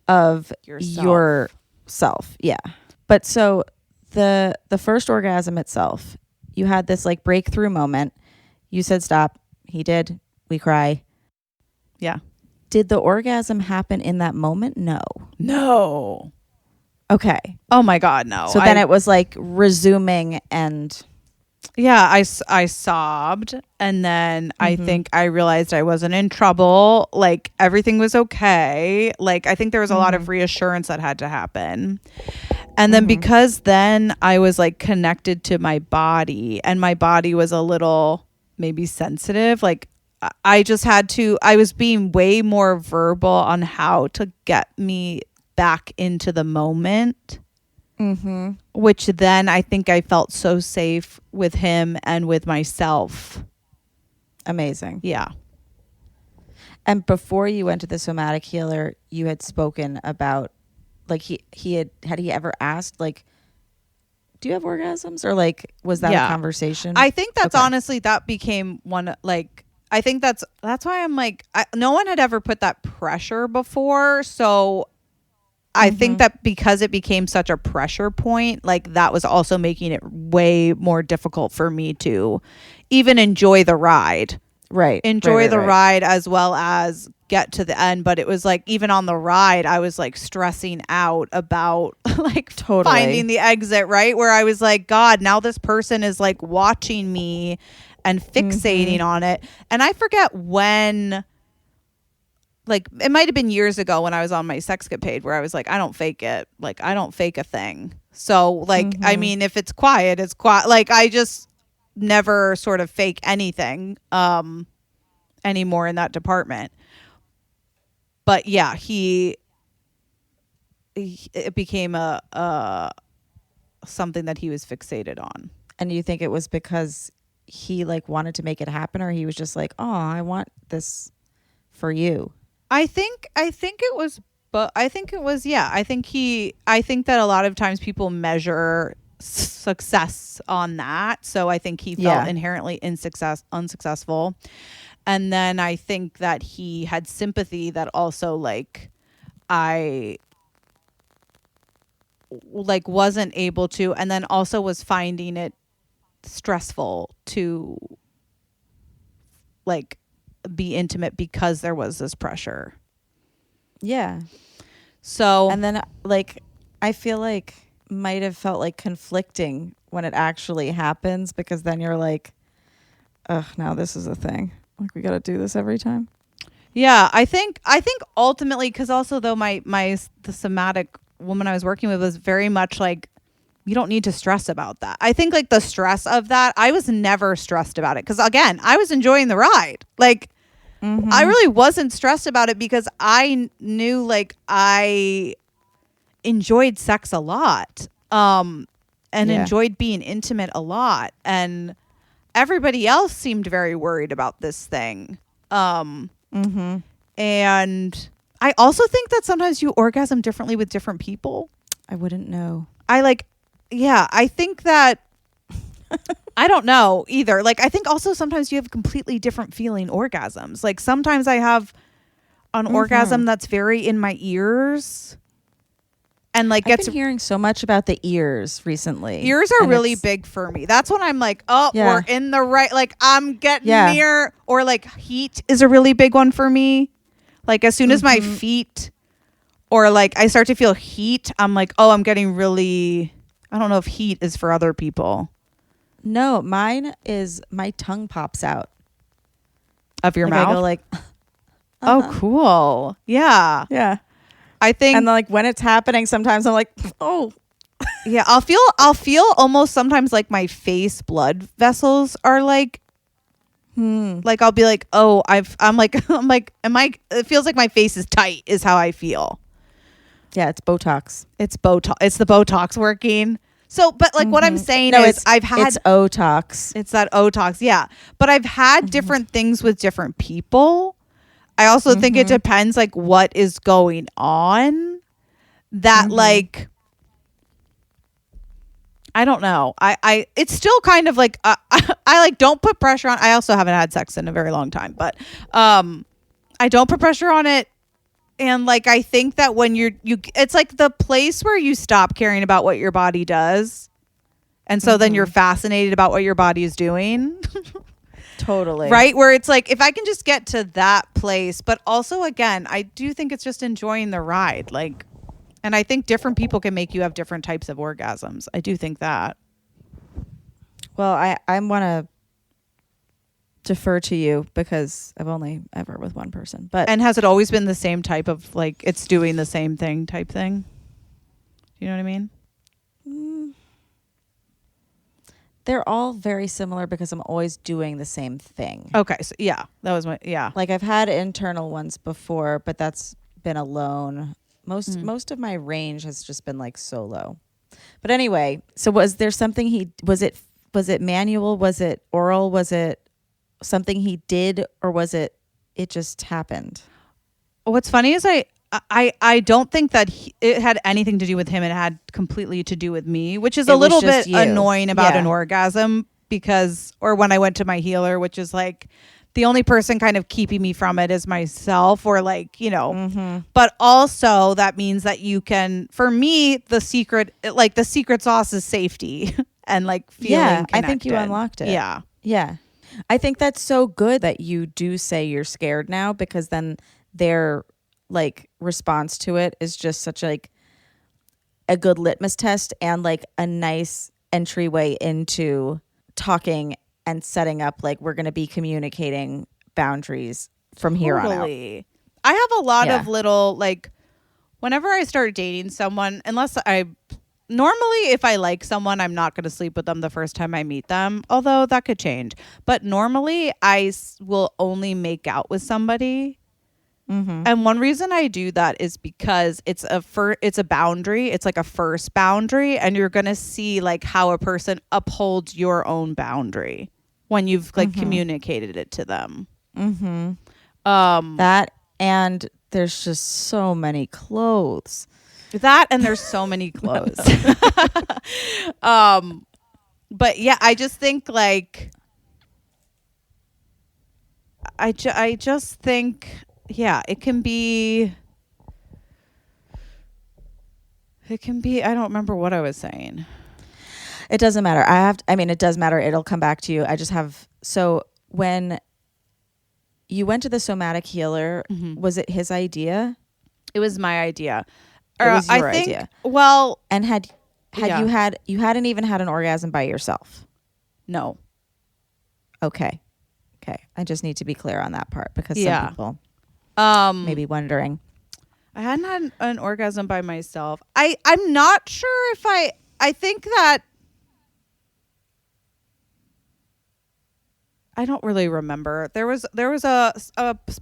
of yourself. Yeah. But so the first orgasm itself, you had this like breakthrough moment. You said stop. He did. We cry. Yeah. Did the orgasm happen in that moment? No. Okay. Oh my God, no. So then it was like resuming, and yeah, I sobbed, and then I think I realized I wasn't in trouble. Like everything was okay. Like I think there was a lot of reassurance that had to happen. And then because then I was like connected to my body, and my body was a little maybe sensitive. Like I was being way more verbal on how to get me back into the moment. Which then I think I felt so safe with him and with myself. Amazing. Yeah. And before you went to the somatic healer, you had spoken about like he had he ever asked like, do you have orgasms, or like was that a conversation? I think that's honestly, that became one, like I think that's why I'm like, no one had ever put that pressure before, so I think that because it became such a pressure point, like that was also making it way more difficult for me to even enjoy the ride. Right. Enjoy the ride as well as get to the end. But it was like, even on the ride, I was like stressing out about like finding the exit, right? Where I was like, God, now this person is like watching me and fixating on it. And I forget when, like it might have been years ago when I was on my sexcapade, where I was like, I don't fake it. Like I don't fake a thing. So like, I mean, if it's quiet, it's quiet. Like I just never sort of fake anything anymore in that department. But yeah, it became a something that he was fixated on. And you think it was because he like wanted to make it happen, or he was just like, oh, I want this for you? I think it was, but I think it was, yeah. I think that a lot of times people measure success on that. So I think he felt inherently unsuccessful. And then I think that he had sympathy that also like, I like wasn't able to, and then also was finding it stressful to like be intimate because there was this pressure. Yeah. So And then like I feel like might have felt like conflicting when it actually happens, because then you're like, ugh, now this is a thing. Like we got to do this every time. yeah, I think ultimately, because also though the somatic woman I was working with was very much like, you don't need to stress about that. I think like the stress of that, I was never stressed about it, because again, I was enjoying the ride. Like I really wasn't stressed about it because I knew like I enjoyed sex a lot, and enjoyed being intimate a lot, and everybody else seemed very worried about this thing. And I also think that sometimes you orgasm differently with different people. I wouldn't know. I think that I don't know either. Like, I think also sometimes you have completely different feeling orgasms. Like sometimes I have an orgasm that's very in my ears. And like I've been hearing so much about the ears recently. Ears are really big for me. That's when I'm like, oh, Yeah. we're in the right. Like I'm getting near. Or like heat is a really big one for me. Like as soon as my feet or like I start to feel heat, I'm like, oh, I'm getting really. I don't know if heat is for other people. No, mine is my tongue pops out Of your like mouth. I go like, oh, cool. Yeah. yeah. I think. And like when it's happening, sometimes I'm like, oh, Yeah, I'll feel almost sometimes like my face blood vessels are like like I'll be like, oh, I'm like it feels like my face is tight is how I feel. yeah, it's Botox. It's Botox. It's the Botox working. So, but like what I'm saying No, is it's it's Otox. it's that Otox, yeah. But I've had different things with different people. I also think it depends like what is going on that like I don't know. I it's still kind of like I like don't put pressure on. I also haven't had sex in a very long time, but I don't put pressure on it. And like I think that when you it's like the place where you stop caring about what your body does. And so then you're fascinated about what your body is doing. Totally. Right? Where it's like if I can just get to that place, but also again, I do think it's just enjoying the ride. Like and I think different people can make you have different types of orgasms. I do think that. Well, I want to defer to you because I've only ever with one person. But And has it always been the same type of like it's doing the same thing type thing? You know what I mean? they're all very similar because I'm always doing the same thing. Okay, so yeah, that was my Like I've had internal ones before, but that's been alone. Most of my range has just been like solo. But anyway, so was there something was it manual? Was it oral? Was it something he did, or was it just happened? What's funny is I don't think that it had anything to do with him. It had completely to do with me, which is a little bit annoying about an orgasm or when I went to my healer, which is like the only person kind of keeping me from it is myself or like, you know, but also that means that you can, for me, the secret sauce is safety and like feeling connected. I think you unlocked it. Yeah. Yeah. I think that's so good that you do say you're scared now, because then their like response to it is just such like a good litmus test and like a nice entryway into talking and setting up like we're going to be communicating boundaries from here on out. I have a lot of little like whenever I start dating someone, normally if I like someone, I'm not going to sleep with them the first time I meet them, although that could change. But normally I will only make out with somebody. And one reason I do that is because it's a boundary. It's like a first boundary, and you're going to see like how a person upholds your own boundary when you've like communicated it to them. That, and there's just so many clothes. That, and there's so many clothes. But yeah, I just think like I just think, yeah, it can be It can be. I don't remember what I was saying. It doesn't matter. It does matter. It'll come back to you. I just have, so when you went to the somatic healer, was it his idea? It was my idea. It was your idea. Well, and you hadn't even had an orgasm by yourself? No. Okay. I just need to be clear on that part because some people may be wondering. I hadn't had an orgasm by myself. I'm not sure if I think that I don't really remember. There was a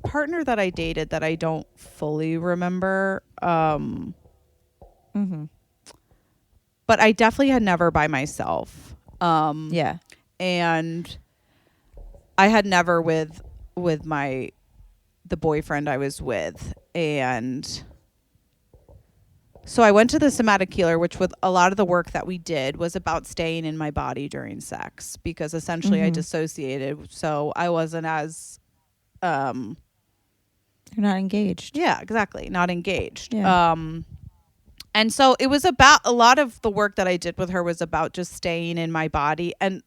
partner that I dated that I don't fully remember. But I definitely had never by myself. And I had never with the boyfriend I was with. And so I went to the somatic healer, which with a lot of the work that we did was about staying in my body during sex, because essentially I dissociated. So I wasn't as, you're not engaged. Yeah, exactly. Not engaged. Yeah. And so it was about, a lot of the work that I did with her was about just staying in my body and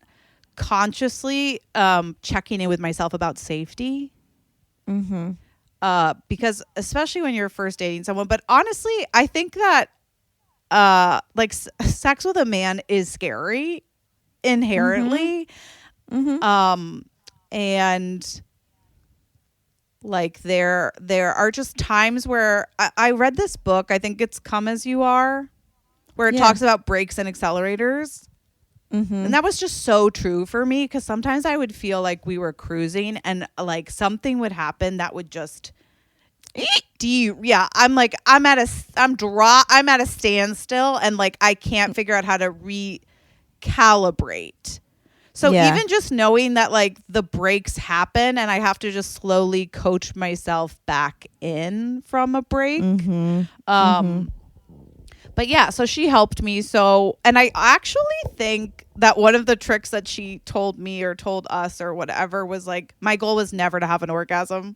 consciously checking in with myself about safety. Because especially when you're first dating someone, but honestly, I think that sex with a man is scary inherently. And like there are just times where I read this book, I think it's Come As You Are, where it talks about brakes and accelerators. And that was just so true for me, because sometimes I would feel like we were cruising and like something would happen that would just I'm at a standstill, and like I can't figure out how to recalibrate. So even just knowing that like the breaks happen and I have to just slowly coach myself back in from a break. But yeah, so she helped me. So, and I actually think that one of the tricks that she told me or told us or whatever was like, my goal was never to have an orgasm.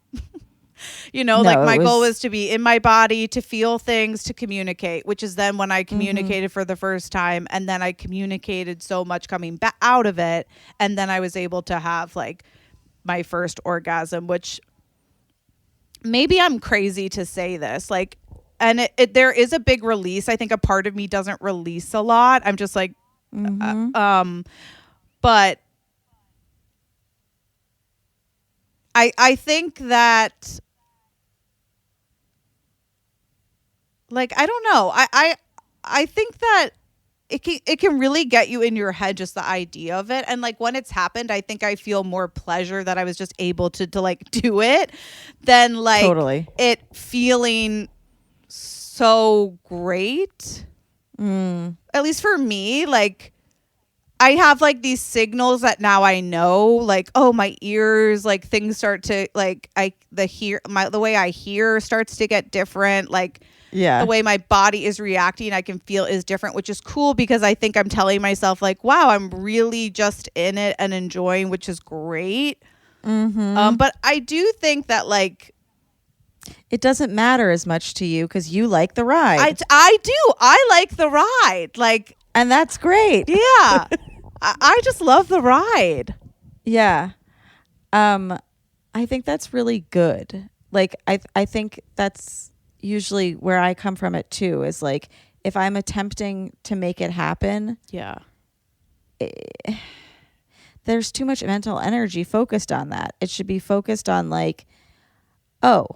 My goal was to be in my body, to feel things, to communicate, which is then when I communicated for the first time. And then I communicated so much coming back out of it. And then I was able to have like my first orgasm, which maybe I'm crazy to say this, like, and there is a big release. I think a part of me doesn't release a lot. I'm just like, but I think that, like, I don't know. I think that it can really get you in your head, just the idea of it. And like when it's happened, I think I feel more pleasure that I was just able to like do it than like it feeling so great. At least for me, like I have like these signals that now I know, like, oh, my ears, like things start to like the way I hear starts to get different. Like the way my body is reacting, I can feel is different, which is cool, because I think I'm telling myself like, wow, I'm really just in it and enjoying, which is great. But I do think that like it doesn't matter as much to you because you like the ride. I do. I like the ride. Like, and that's great. Yeah. I just love the ride. Yeah. I think that's really good. Like, I think that's usually where I come from it too, is like, if I'm attempting to make it happen. Yeah. There's too much mental energy focused on that. It should be focused on like, oh,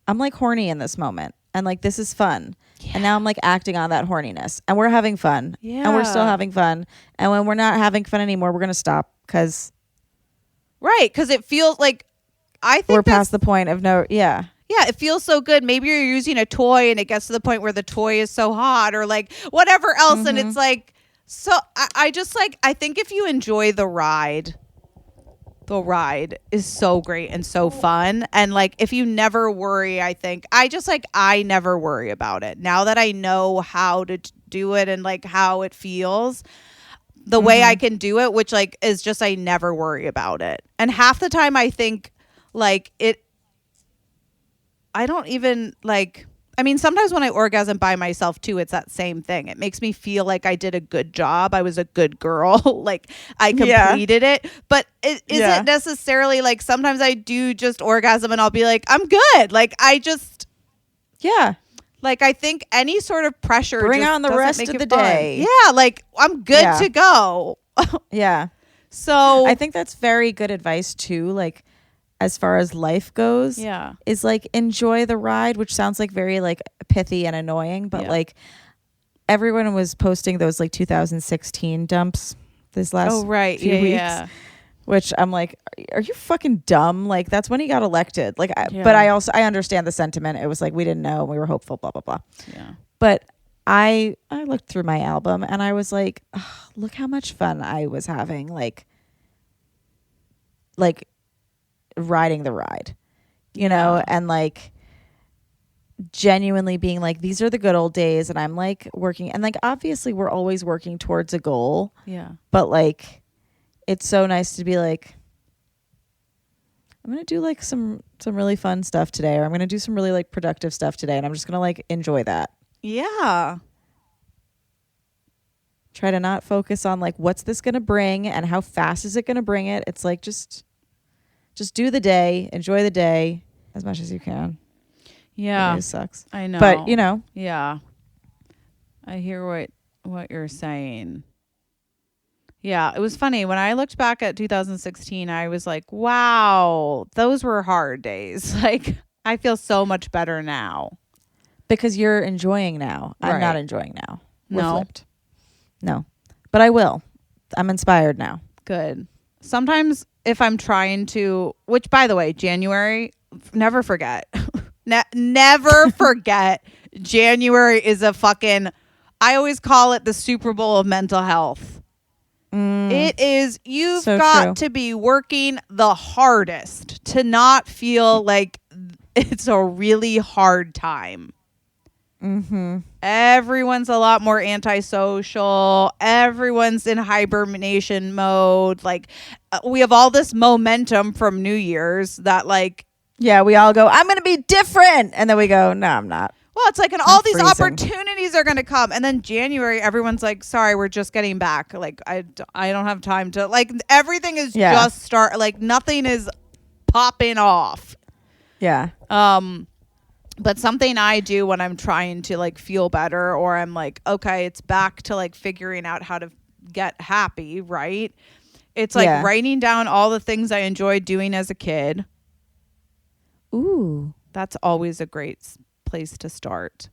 I'm like horny in this moment. And like, this is fun. Yeah. And now I'm like acting on that horniness, and we're having fun. Yeah. And we're still having fun. And when we're not having fun anymore, we're going to stop because. Right. Because it feels like, I think we're past the point of no. Yeah. Yeah. It feels so good. Maybe you're using a toy and it gets to the point where the toy is so hot, or like whatever else. And it's like, so I just like, I think if you enjoy the ride is so great and so fun. And like, if you never worry, I think I never worry about it now that I know how to do it and like how it feels, the way I can do it, which like is just, I never worry about it. And half the time I think like I don't even like, I mean, sometimes when I orgasm by myself too, it's that same thing. It makes me feel like I did a good job. I was a good girl. Like I completed it. But it isn't necessarily like sometimes I do just orgasm and I'll be like, I'm good. Like I just. Yeah. Like I think any sort of pressure. Bring on the rest of the day. Yeah. Like I'm good to go. Yeah. So I think that's very good advice too. Like, as far as life goes, is like enjoy the ride, which sounds like very like pithy and annoying, but like everyone was posting those like 2016 dumps this last few weeks, which I'm like, are you fucking dumb? Like that's when he got elected. Like, but I understand the sentiment. It was like we didn't know, we were hopeful, blah blah blah. Yeah. But I looked through my album and I was like, oh, look how much fun I was having, like riding the ride, you know, and like genuinely being like, these are the good old days. And I'm like working, and like obviously we're always working towards a goal. Yeah. But like it's so nice to be like, I'm gonna do like some really fun stuff today, or I'm gonna do some really like productive stuff today, and I'm just gonna like enjoy that. Yeah. Try to not focus on like what's this gonna bring and how fast is it gonna bring it. It's like just do the day, enjoy the day as much as you can. Yeah. It sucks. I know. But, you know. Yeah. I hear what you're saying. Yeah, it was funny. When I looked back at 2016, I was like, wow, those were hard days. Like, I feel so much better now. Because you're enjoying now. I'm not enjoying now. We're flipped. No. But I will. I'm inspired now. Good. Sometimes if I'm trying to, which by the way, January, never forget. Never forget. January is a fucking, I always call it the Super Bowl of mental health. It is, you've got to be working the hardest to not feel like it's a really hard time. Mm-hmm. Everyone's a lot more antisocial. Everyone's in hibernation mode. Like we have all this momentum from New Year's that like, yeah, we all go, I'm going to be different. And then we go, no, I'm not. Well, it's like, and all these opportunities are going to come. And then January, everyone's like, sorry, we're just getting back. Like, I don't have time to, like, everything is just start, like, nothing is popping off. Yeah. But something I do when I'm trying to like feel better, or I'm like, okay, it's back to like figuring out how to get happy, right? It's like writing down all the things I enjoyed doing as a kid. Ooh. That's always a great place to start.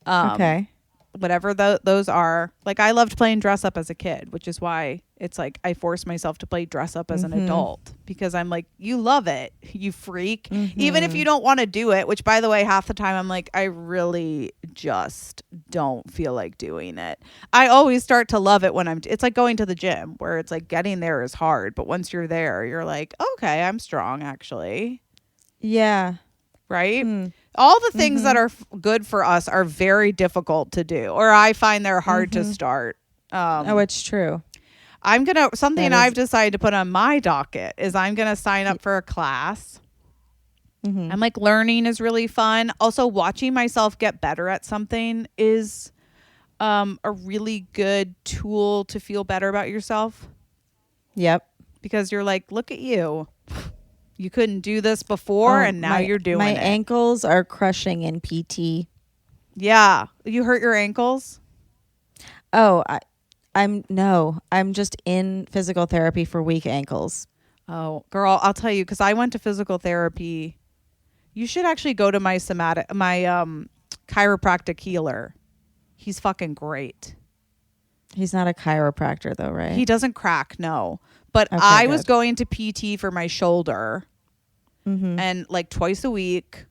Okay. Whatever those are. Like I loved playing dress up as a kid, which is why it's like I forced myself to play dress up as an adult, because I'm like, you love it, you freak. Even if you don't want to do it, which by the way, half the time I'm like, I really just don't feel like doing it. I always start to love it when it's like going to the gym, where it's like getting there is hard, but once you're there, you're like, okay, I'm strong actually. Yeah. Right? All the things that are good for us are very difficult to do, or I find they're hard to start. It's true. Something I've decided to put on my docket is I'm going to sign up for a class. I'm like, learning is really fun. Also, watching myself get better at something is a really good tool to feel better about yourself. Yep. Because you're like, look at you. You couldn't do this before, and now you're doing it. My ankles are crushing in PT. Yeah. You hurt your ankles? Oh, I'm just in physical therapy for weak ankles. Oh, girl, I'll tell you, because I went to physical therapy. You should actually go to my chiropractic healer. He's fucking great. He's not a chiropractor though, right? He doesn't crack, no. But okay, I was going to PT for my shoulder and like twice a week.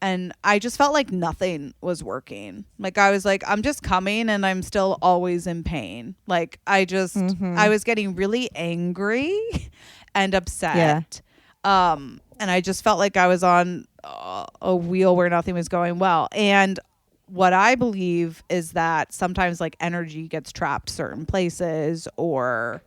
And I just felt like nothing was working. Like I was like, I'm just coming and I'm still always in pain. Like I was getting really angry and upset. Yeah. And I just felt like I was on a wheel where nothing was going well. And what I believe is that sometimes like energy gets trapped certain places, or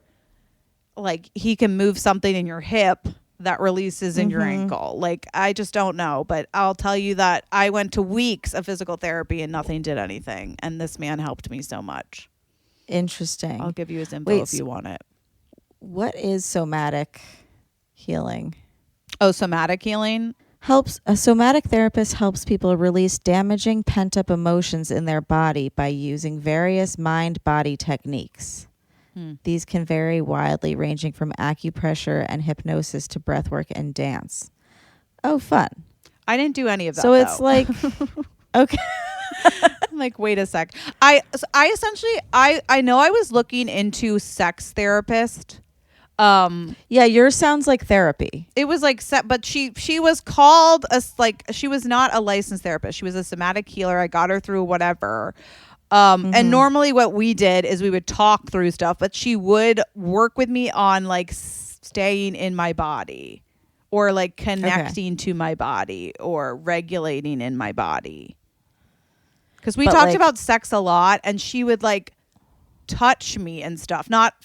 like he can move something in your hip that releases in your ankle. Like, I just don't know. But I'll tell you that I went to weeks of physical therapy and nothing did anything. And this man helped me so much. Interesting. I'll give you his info if you want it. What is somatic healing? Oh, somatic healing? A somatic therapist helps people release damaging pent-up emotions in their body by using various mind-body techniques. These can vary widely, ranging from acupressure and hypnosis to breathwork and dance. Oh, fun. I didn't do any of that. So it's like, okay. I'm like, wait a sec. I essentially, I know I was looking into sex therapist. Yeah, yours sounds like therapy. It was like but she was called she was not a licensed therapist. She was a somatic healer. I got her through whatever. And normally what we did is we would talk through stuff, but she would work with me on like staying in my body or like connecting to my body or regulating in my body. Because we talked about sex a lot, and she would like touch me and stuff. Not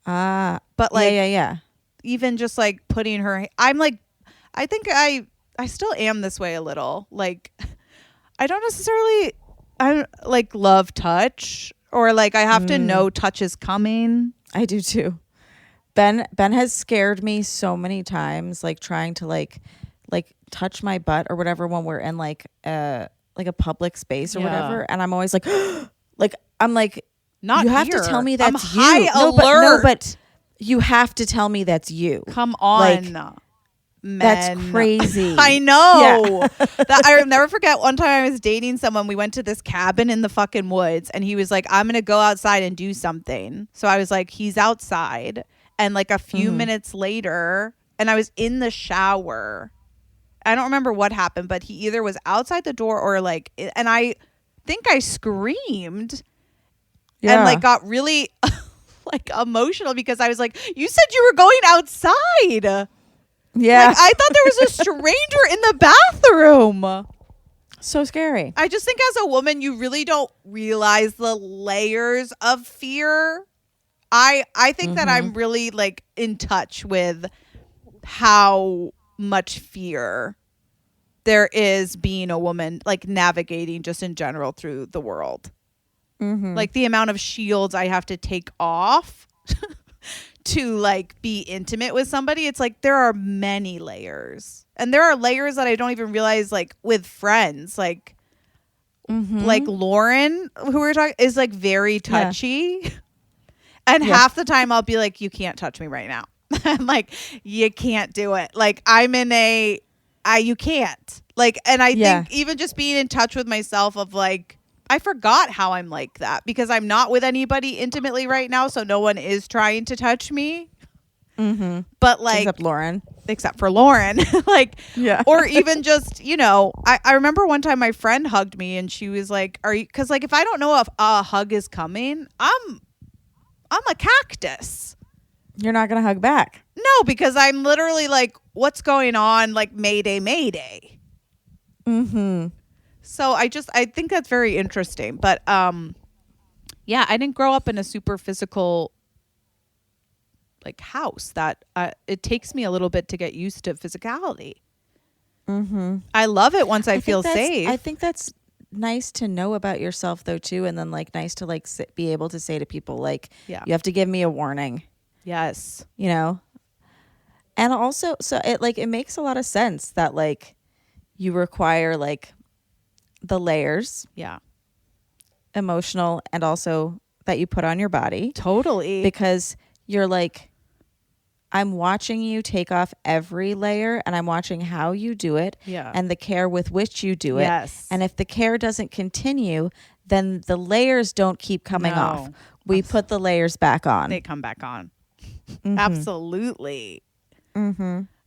but like yeah. Even just like putting her, I'm like, I think I still am this way a little. Like, I don't necessarily, I like love touch, or like I have to know touch is coming. I do too. Ben has scared me so many times, like trying to like touch my butt or whatever when we're in like a public space or whatever, and I'm always like, like I'm like, not you have here. to tell me that's I'm high you. alert. But you have to tell me that's you. Come on. Like, men. That's crazy. I know. Yeah. I'll never forget one time I was dating someone. We went to this cabin in the fucking woods, and he was like, I'm going to go outside and do something. So I was like, he's outside. And like a few minutes later, and I was in the shower. I don't remember what happened, but he either was outside the door or like, and I think I screamed and like got really like emotional because I was like, you said you were going outside. Yeah. Like, I thought there was a stranger in the bathroom. So scary. I just think as a woman, you really don't realize the layers of fear. I think that I'm really like in touch with how much fear there is being a woman, like navigating just in general through the world. Like the amount of shields I have to take off to like be intimate with somebody. It's like there are many layers, and there are layers that I don't even realize, like with friends, like Lauren, who we're talking, is like very touchy. And half the time I'll be like, you can't touch me right now. I'm like, you can't do it. Like I'm in you can't. Like, and I think even just being in touch with myself of like, I forgot how I'm like that because I'm not with anybody intimately right now. So no one is trying to touch me. But like, except for Lauren, like, or even just, you know, I remember one time my friend hugged me and she was like, are you, cause like, if I don't know if a hug is coming, I'm a cactus. You're not going to hug back. No, because I'm literally like, what's going on? Like Mayday, Mayday. So I think that's very interesting. But yeah, I didn't grow up in a super physical like house that it takes me a little bit to get used to physicality. I love it once I feel safe. I think that's nice to know about yourself though too, and then like nice to like be able to say to people like, you have to give me a warning. Yes. You know? And also, so it makes a lot of sense that like you require like the layers. Yeah. Emotional, and also that you put on your body. Totally. Because you're like, I'm watching you take off every layer, and I'm watching how you do it and the care with which you do it. Yes. And if the care doesn't continue, then the layers don't keep coming off. We put the layers back on. They come back on. Absolutely.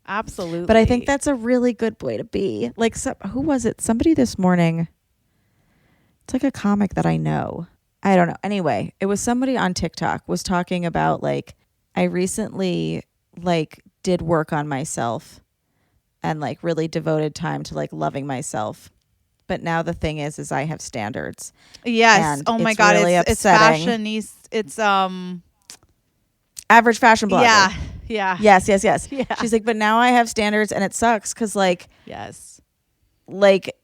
Absolutely. But I think that's a really good way to be. Like, who was it? Somebody this morning. It's like a comic that I know. I don't know. Anyway, it was somebody on TikTok was talking about like, I recently like did work on myself and like really devoted time to like loving myself. But now the thing is I have standards. Yes. And oh my God. Really it's fashionista. It's average fashion blogger. Yeah. Yes. Yeah. She's like, but now I have standards and it sucks because Yes. like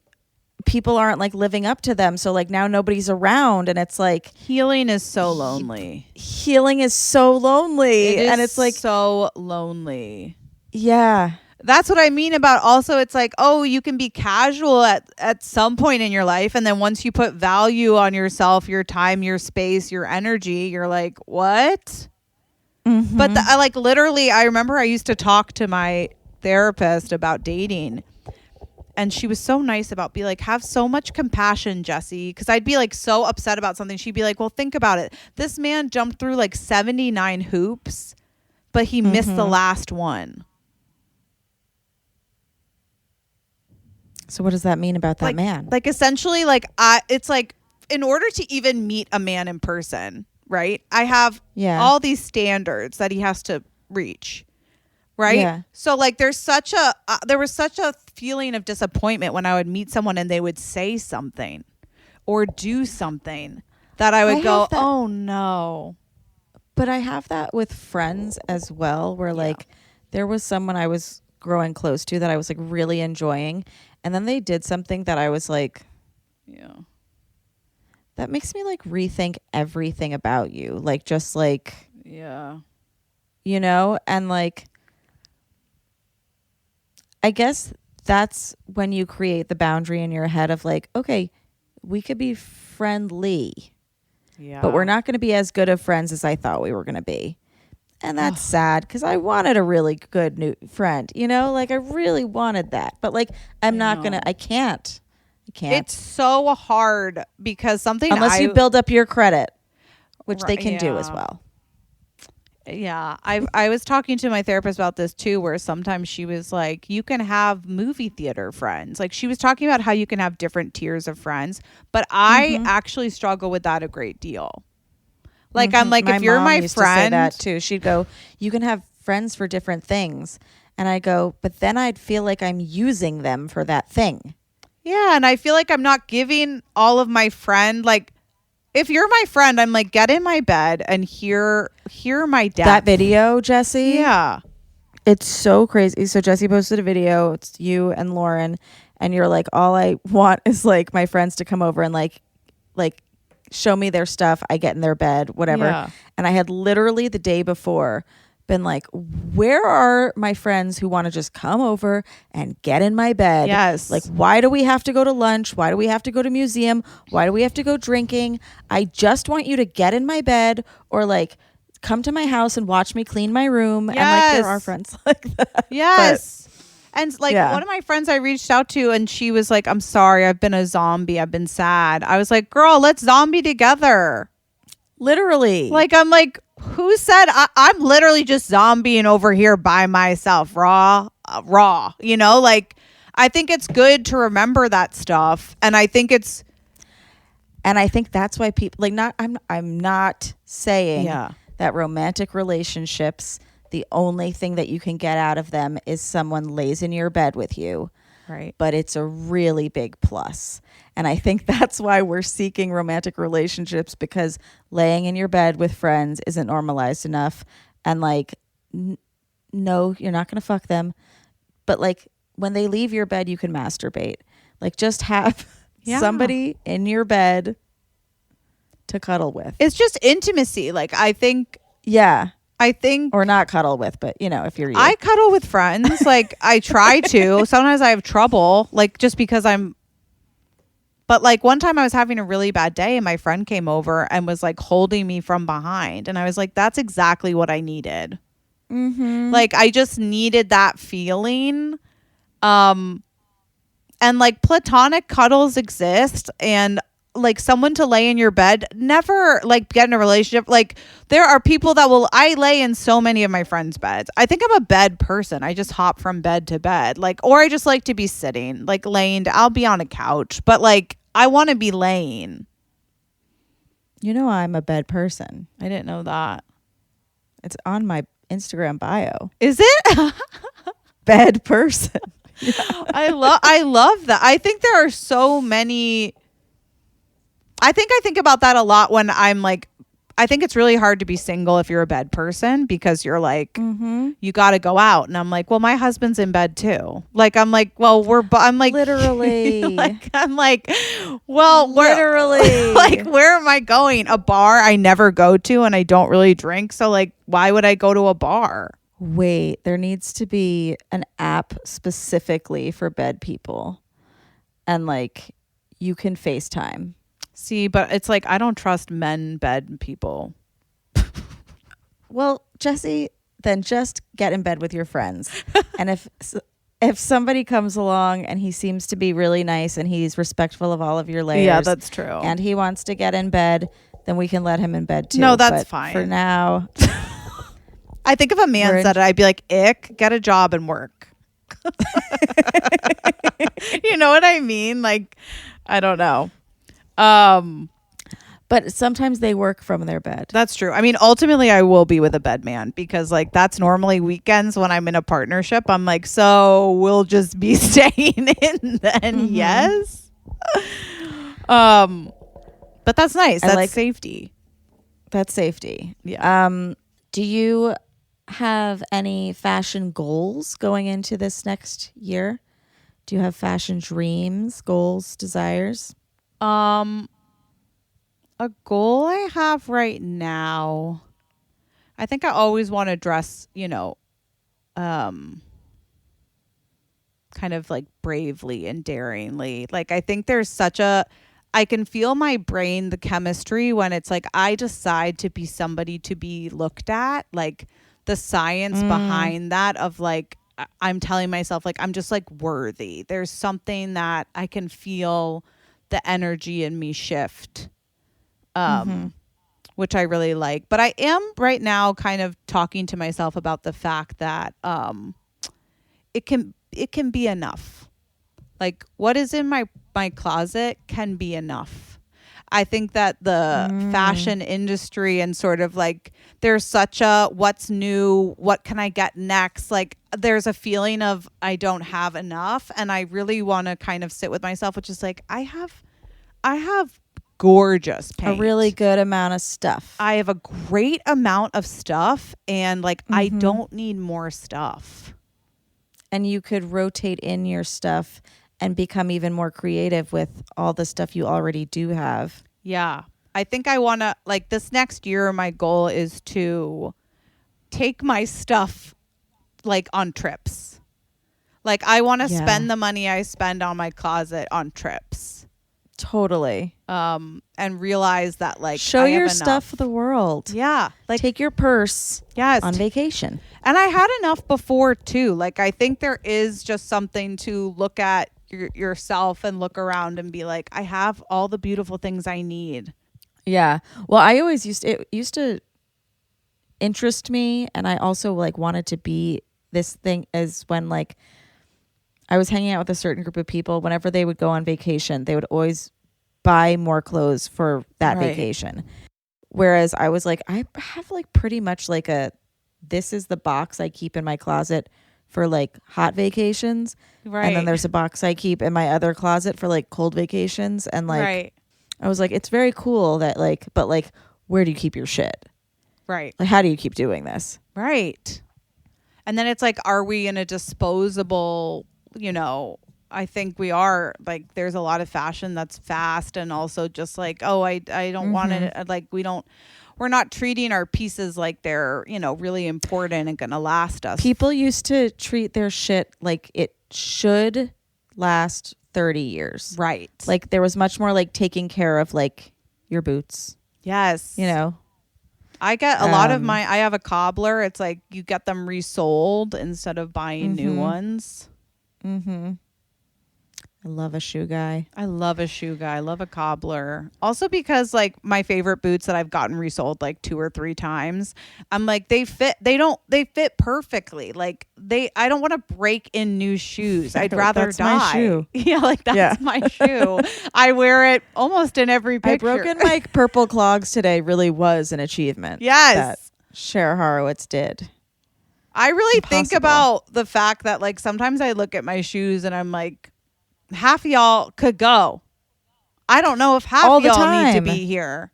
people aren't like living up to them. So like now nobody's around and it's like Healing is so lonely. healing is so lonely. It is and it's like, so lonely. yeah. That's what I mean about also it's like, oh, you can be casual at some point in your life. And then once you put value on yourself, your time, your space, your energy, you're like, what? Mm-hmm. But I like literally, I remember I used to talk to my therapist about dating. And she was so nice about be like, have so much compassion, Jessie. Because I'd be like so upset about something. She'd be like, well, think about it. This man jumped through like 79 hoops, but he missed the last one. So what does that mean about that man? Like essentially, it's like in order to even meet a man in person, right? I have all these standards that he has to reach, right? Yeah. So like there was such a feeling of disappointment when I would meet someone and they would say something or do something that I would go, oh no. But I have that with friends as well, where like there was someone I was growing close to that I was like really enjoying. And then they did something that I was like, that makes me like rethink everything about you. Like, just like, you know, and like, I guess that's when you create the boundary in your head of like, okay, we could be friendly, but we're not going to be as good of friends as I thought we were going to be. And that's sad because I wanted a really good new friend, you know, like I really wanted that. But like, I can't. It's so hard because unless you build up your credit, which they can do as well. Yeah. I was talking to my therapist about this too, where sometimes she was like, you can have movie theater friends. Like she was talking about how you can have different tiers of friends, but I actually struggle with that a great deal. Like I'm like, if you're my used friend, to say that too. She'd go, you can have friends for different things. And I go, but then I'd feel like I'm using them for that thing. Yeah. And I feel like I'm not giving all of my friend, like if you're my friend, I'm like, get in my bed and hear my depth. That video, Jessie. Yeah. It's so crazy. So Jessie posted a video. It's you and Lauren. And you're like, all I want is like my friends to come over and like show me their stuff. I get in their bed, whatever. Yeah. And I had literally the day before been like, where are my friends who want to just come over and get in my bed? Yes. Like, why do we have to go to lunch? Why do we have to go to museum? Why do we have to go drinking? I just want you to get in my bed or like come to my house and watch me clean my room. Yes. And like, there are friends like that. Yes. And like one of my friends I reached out to and she was like, I'm sorry, I've been a zombie. I've been sad. I was like, girl, let's zombie together. Literally. Like, I'm like, who said I'm literally just zombieing over here by myself, raw, you know, like I think it's good to remember that stuff. And I think that's why people like I'm not saying that romantic relationships, the only thing that you can get out of them is someone lays in your bed with you. Right. But it's a really big plus. And I think that's why we're seeking romantic relationships, because laying in your bed with friends isn't normalized enough. And like, no, you're not going to fuck them. But like when they leave your bed, you can masturbate. Like just have somebody in your bed to cuddle with. It's just intimacy. Like I think. Or not cuddle with, but you know, if you're you. I cuddle with friends. Like I try to. Sometimes I have trouble, like just because but like one time I was having a really bad day and my friend came over and was like holding me from behind. And I was like, that's exactly what I needed. Mm-hmm. Like I just needed that feeling. And like platonic cuddles exist, and like someone to lay in your bed, never like get in a relationship. Like there are people that I lay in so many of my friends' beds. I think I'm a bed person. I just hop from bed to bed, like, or I just like to be sitting, like laying. I'll be on a couch, but like I want to be laying. You know, I'm a bed person. I didn't know that. It's on my Instagram bio. Is it? Bed person. Yeah. I love that. I think there are so many. I think about that a lot when I'm like I think it's really hard to be single if you're a bed person because you're like, Mm-hmm. you got to go out. And I'm like, well, my husband's in bed too. Like, I'm like, well, I'm like, Literally. I'm like, well, Literally. like, where am I going? A bar I never go to and I don't really drink. So like, why would I go to a bar? Wait, there needs to be an app specifically for bed people. And like you can FaceTime. See, but it's like, I don't trust men bed people. Well, Jessie, then just get in bed with your friends. And if somebody comes along and he seems to be really nice and he's respectful of all of your layers. Yeah, that's true. And he wants to get in bed, then we can let him in bed too. No, that's But fine. For now. I think if a man said it, I'd be like, ick, get a job and work. You know what I mean? Like, I don't know. But sometimes they work from their bed. That's true. I mean, ultimately, I will be with a bed man because, like, that's normally weekends when I'm in a partnership. I'm like, so we'll just be staying in then, yes. But that's nice. That's like safety. That's safety. Yeah. Do you have any fashion goals going into this next year? Do you have fashion dreams, goals, desires? A goal I have right now, I think I always want to dress, kind of like bravely and daringly. Like, I think there's I can feel my brain, the chemistry when it's like, I decide to be somebody to be looked at, like the science behind that of like, I'm telling myself like, I'm just like worthy. There's something that I can feel the energy in me shift. Which I really like. But I am right now kind of talking to myself about the fact that it can be enough. Like what is in my closet can be enough. I think that the fashion industry and sort of like there's such a what's new, what can I get next? Like there's a feeling of I don't have enough, and I really want to kind of sit with myself, which is like I have gorgeous paint. A really good amount of stuff. I have a great amount of stuff, and like I don't need more stuff. And you could rotate in your stuff and become even more creative with all the stuff you already do have. Yeah. I think I want to, like this next year, my goal is to take my stuff like on trips. Like I want to spend the money I spend on my closet on trips. Totally. And realize that like show I your have stuff enough. the world. Yeah. Like take your purse on vacation. And I had enough before too. Like I think there is just something to look at yourself and look around and be like, I have all the beautiful things I need. Yeah. Well, I always used to interest me, and I also like wanted to be this thing as when like I was hanging out with a certain group of people, whenever they would go on vacation, they would always buy more clothes for that vacation. Whereas I was like, I have like pretty much like this is the box I keep in my closet for like hot vacations. Right. And then there's a box I keep in my other closet for like cold vacations. And like, I was like, it's very cool that like, but like, where do you keep your shit? Right. Like, how do you keep doing this? Right. And then it's like, are we in a disposable, I think we are. Like there's a lot of fashion that's fast and also just like, oh, I don't want it. Like we're not treating our pieces like they're, really important and going to last us. People used to treat their shit like it should last 30 years. Right. Like there was much more like taking care of like your boots. Yes. I get a lot of I have a cobbler. It's like you get them resold instead of buying new ones. I love a shoe guy. I love a cobbler. Also because like my favorite boots that I've gotten resold like 2 or 3 times, I'm like they fit perfectly. Like I don't want to break in new shoes. I'd rather that's die. My shoe. Yeah, like that's my shoe. I wear it almost in every picture. I broken my purple clogs today really was an achievement. Yes. That Cher Horowitz did. I really think about the fact that like sometimes I look at my shoes and I'm like, half of y'all could go. I don't know if half of y'all need to be here.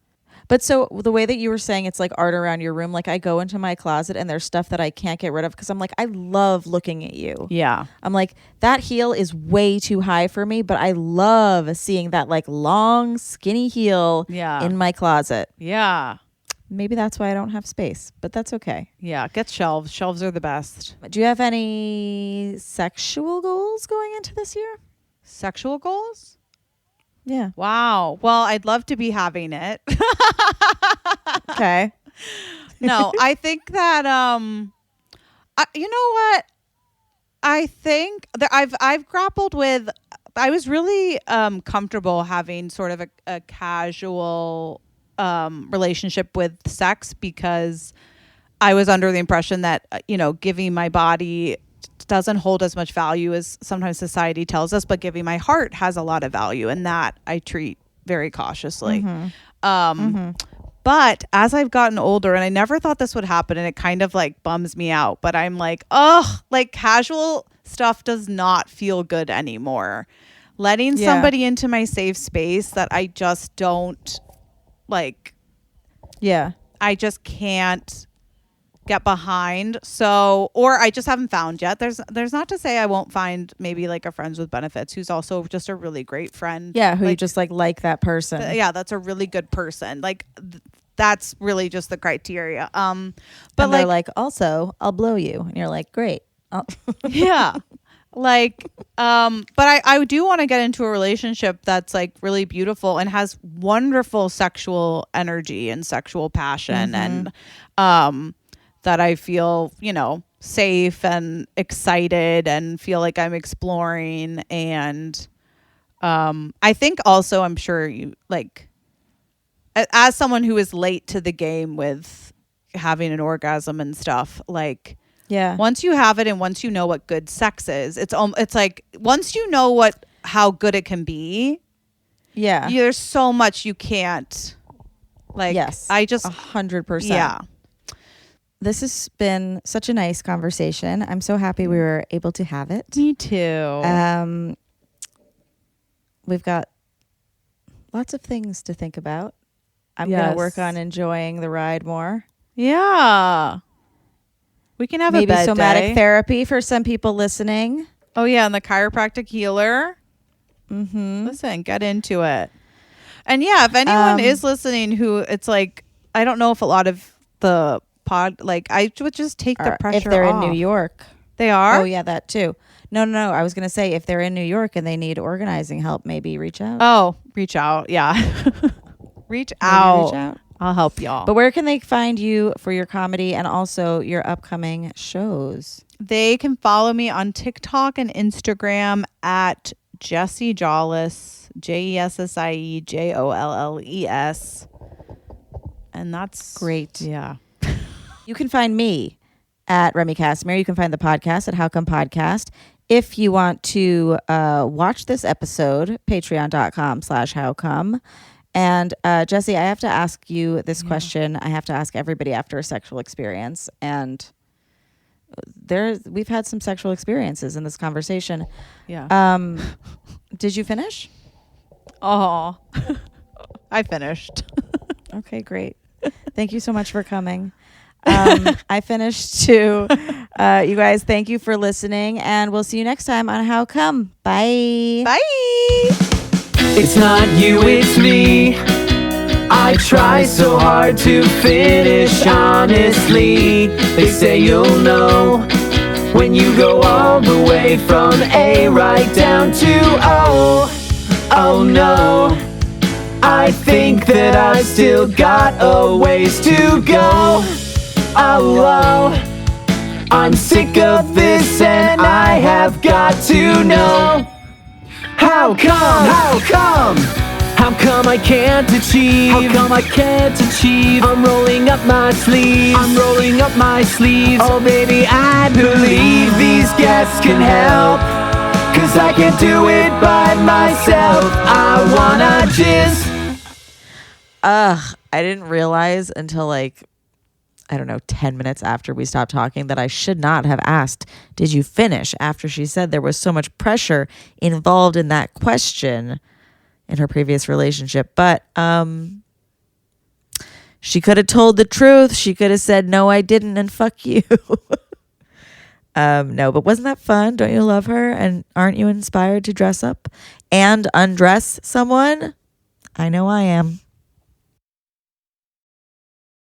But so the way that you were saying it's like art around your room, like I go into my closet and there's stuff that I can't get rid of because I'm like, I love looking at you. Yeah. I'm like, that heel is way too high for me, but I love seeing that like long, skinny heel in my closet. Yeah. Maybe that's why I don't have space, but that's okay. Yeah. Get shelves. Shelves are the best. Do you have any sexual goals going into this year? Sexual goals? Yeah. Wow. Well, I'd love to be having it. Okay. No, I think that you know what? I think that I've grappled with. I was really comfortable having sort of a casual relationship with sex because I was under the impression that giving my body doesn't hold as much value as sometimes society tells us, but giving my heart has a lot of value, and that I treat very cautiously. But as I've gotten older, and I never thought this would happen, and it kind of like bums me out, but I'm like, like casual stuff does not feel good anymore. Letting somebody into my safe space that I just don't like. Yeah. I just can't get behind. So, or I just haven't found yet. There's not to say I won't find maybe like a friends with benefits who's also just a really great friend. Yeah. Who you just like that person. That's a really good person. Like that's really just the criteria. But and they're like, also, I'll blow you. And you're like, great. Yeah. Like, but I do want to get into a relationship that's like really beautiful and has wonderful sexual energy and sexual passion and, that I feel, safe and excited and feel like I'm exploring. And, I think also, I'm sure you like, as someone who is late to the game with having an orgasm and stuff, like, yeah. Once you have it and once you know what good sex is, it's like once you know how good it can be. Yeah. There's so much you can't. Like, yes. I just 100%. Yeah. This has been such a nice conversation. I'm so happy we were able to have it. Me too. We've got lots of things to think about. I'm going to work on enjoying the ride more. Yeah. We can have maybe a bed somatic day. therapy for some people listening. Oh yeah, and the chiropractic healer. Listen, get into it. And yeah, if anyone is listening who it's like, I don't know if a lot of the pod, like I would just take the pressure off. If they're in New York. They are? Oh yeah, that too. No. I was going to say if they're in New York and they need organizing help, maybe reach out. Oh, reach out. Yeah. Reach out. I'll help y'all. But where can they find you for your comedy and also your upcoming shows? They can follow me on TikTok and Instagram at Jessie Jolles, JESSIE, and that's great. Yeah. You can find me at Remy Casimir. You can find the podcast at How Come Podcast. If you want to watch this episode, patreon.com/howcome. And Jessie, I have to ask you this question. I have to ask everybody after a sexual experience. And we've had some sexual experiences in this conversation. Yeah. Did you finish? Oh, I finished. Okay, great. Thank you so much for coming. I finished too. You guys, thank you for listening. And we'll see you next time on How Come. Bye. Bye. It's not you, it's me. I try so hard to finish honestly. They say you'll know when you go all the way from A right down to O. Oh no, I think that I still got a ways to go. Oh, I'm sick of this and I have got to know. How come? How come? How come I can't achieve? How come I can't achieve? I'm rolling up my sleeves. I'm rolling up my sleeves. Oh baby, I believe these guests can help. 'Cause I can't do it by myself. I wanna jizz. I didn't realize until 10 minutes after we stopped talking that I should not have asked, did you finish? After she said there was so much pressure involved in that question in her previous relationship. But She could have told the truth. She could have said, no, I didn't, and fuck you. No, but wasn't that fun? Don't you love her? And aren't you inspired to dress up and undress someone? I know I am.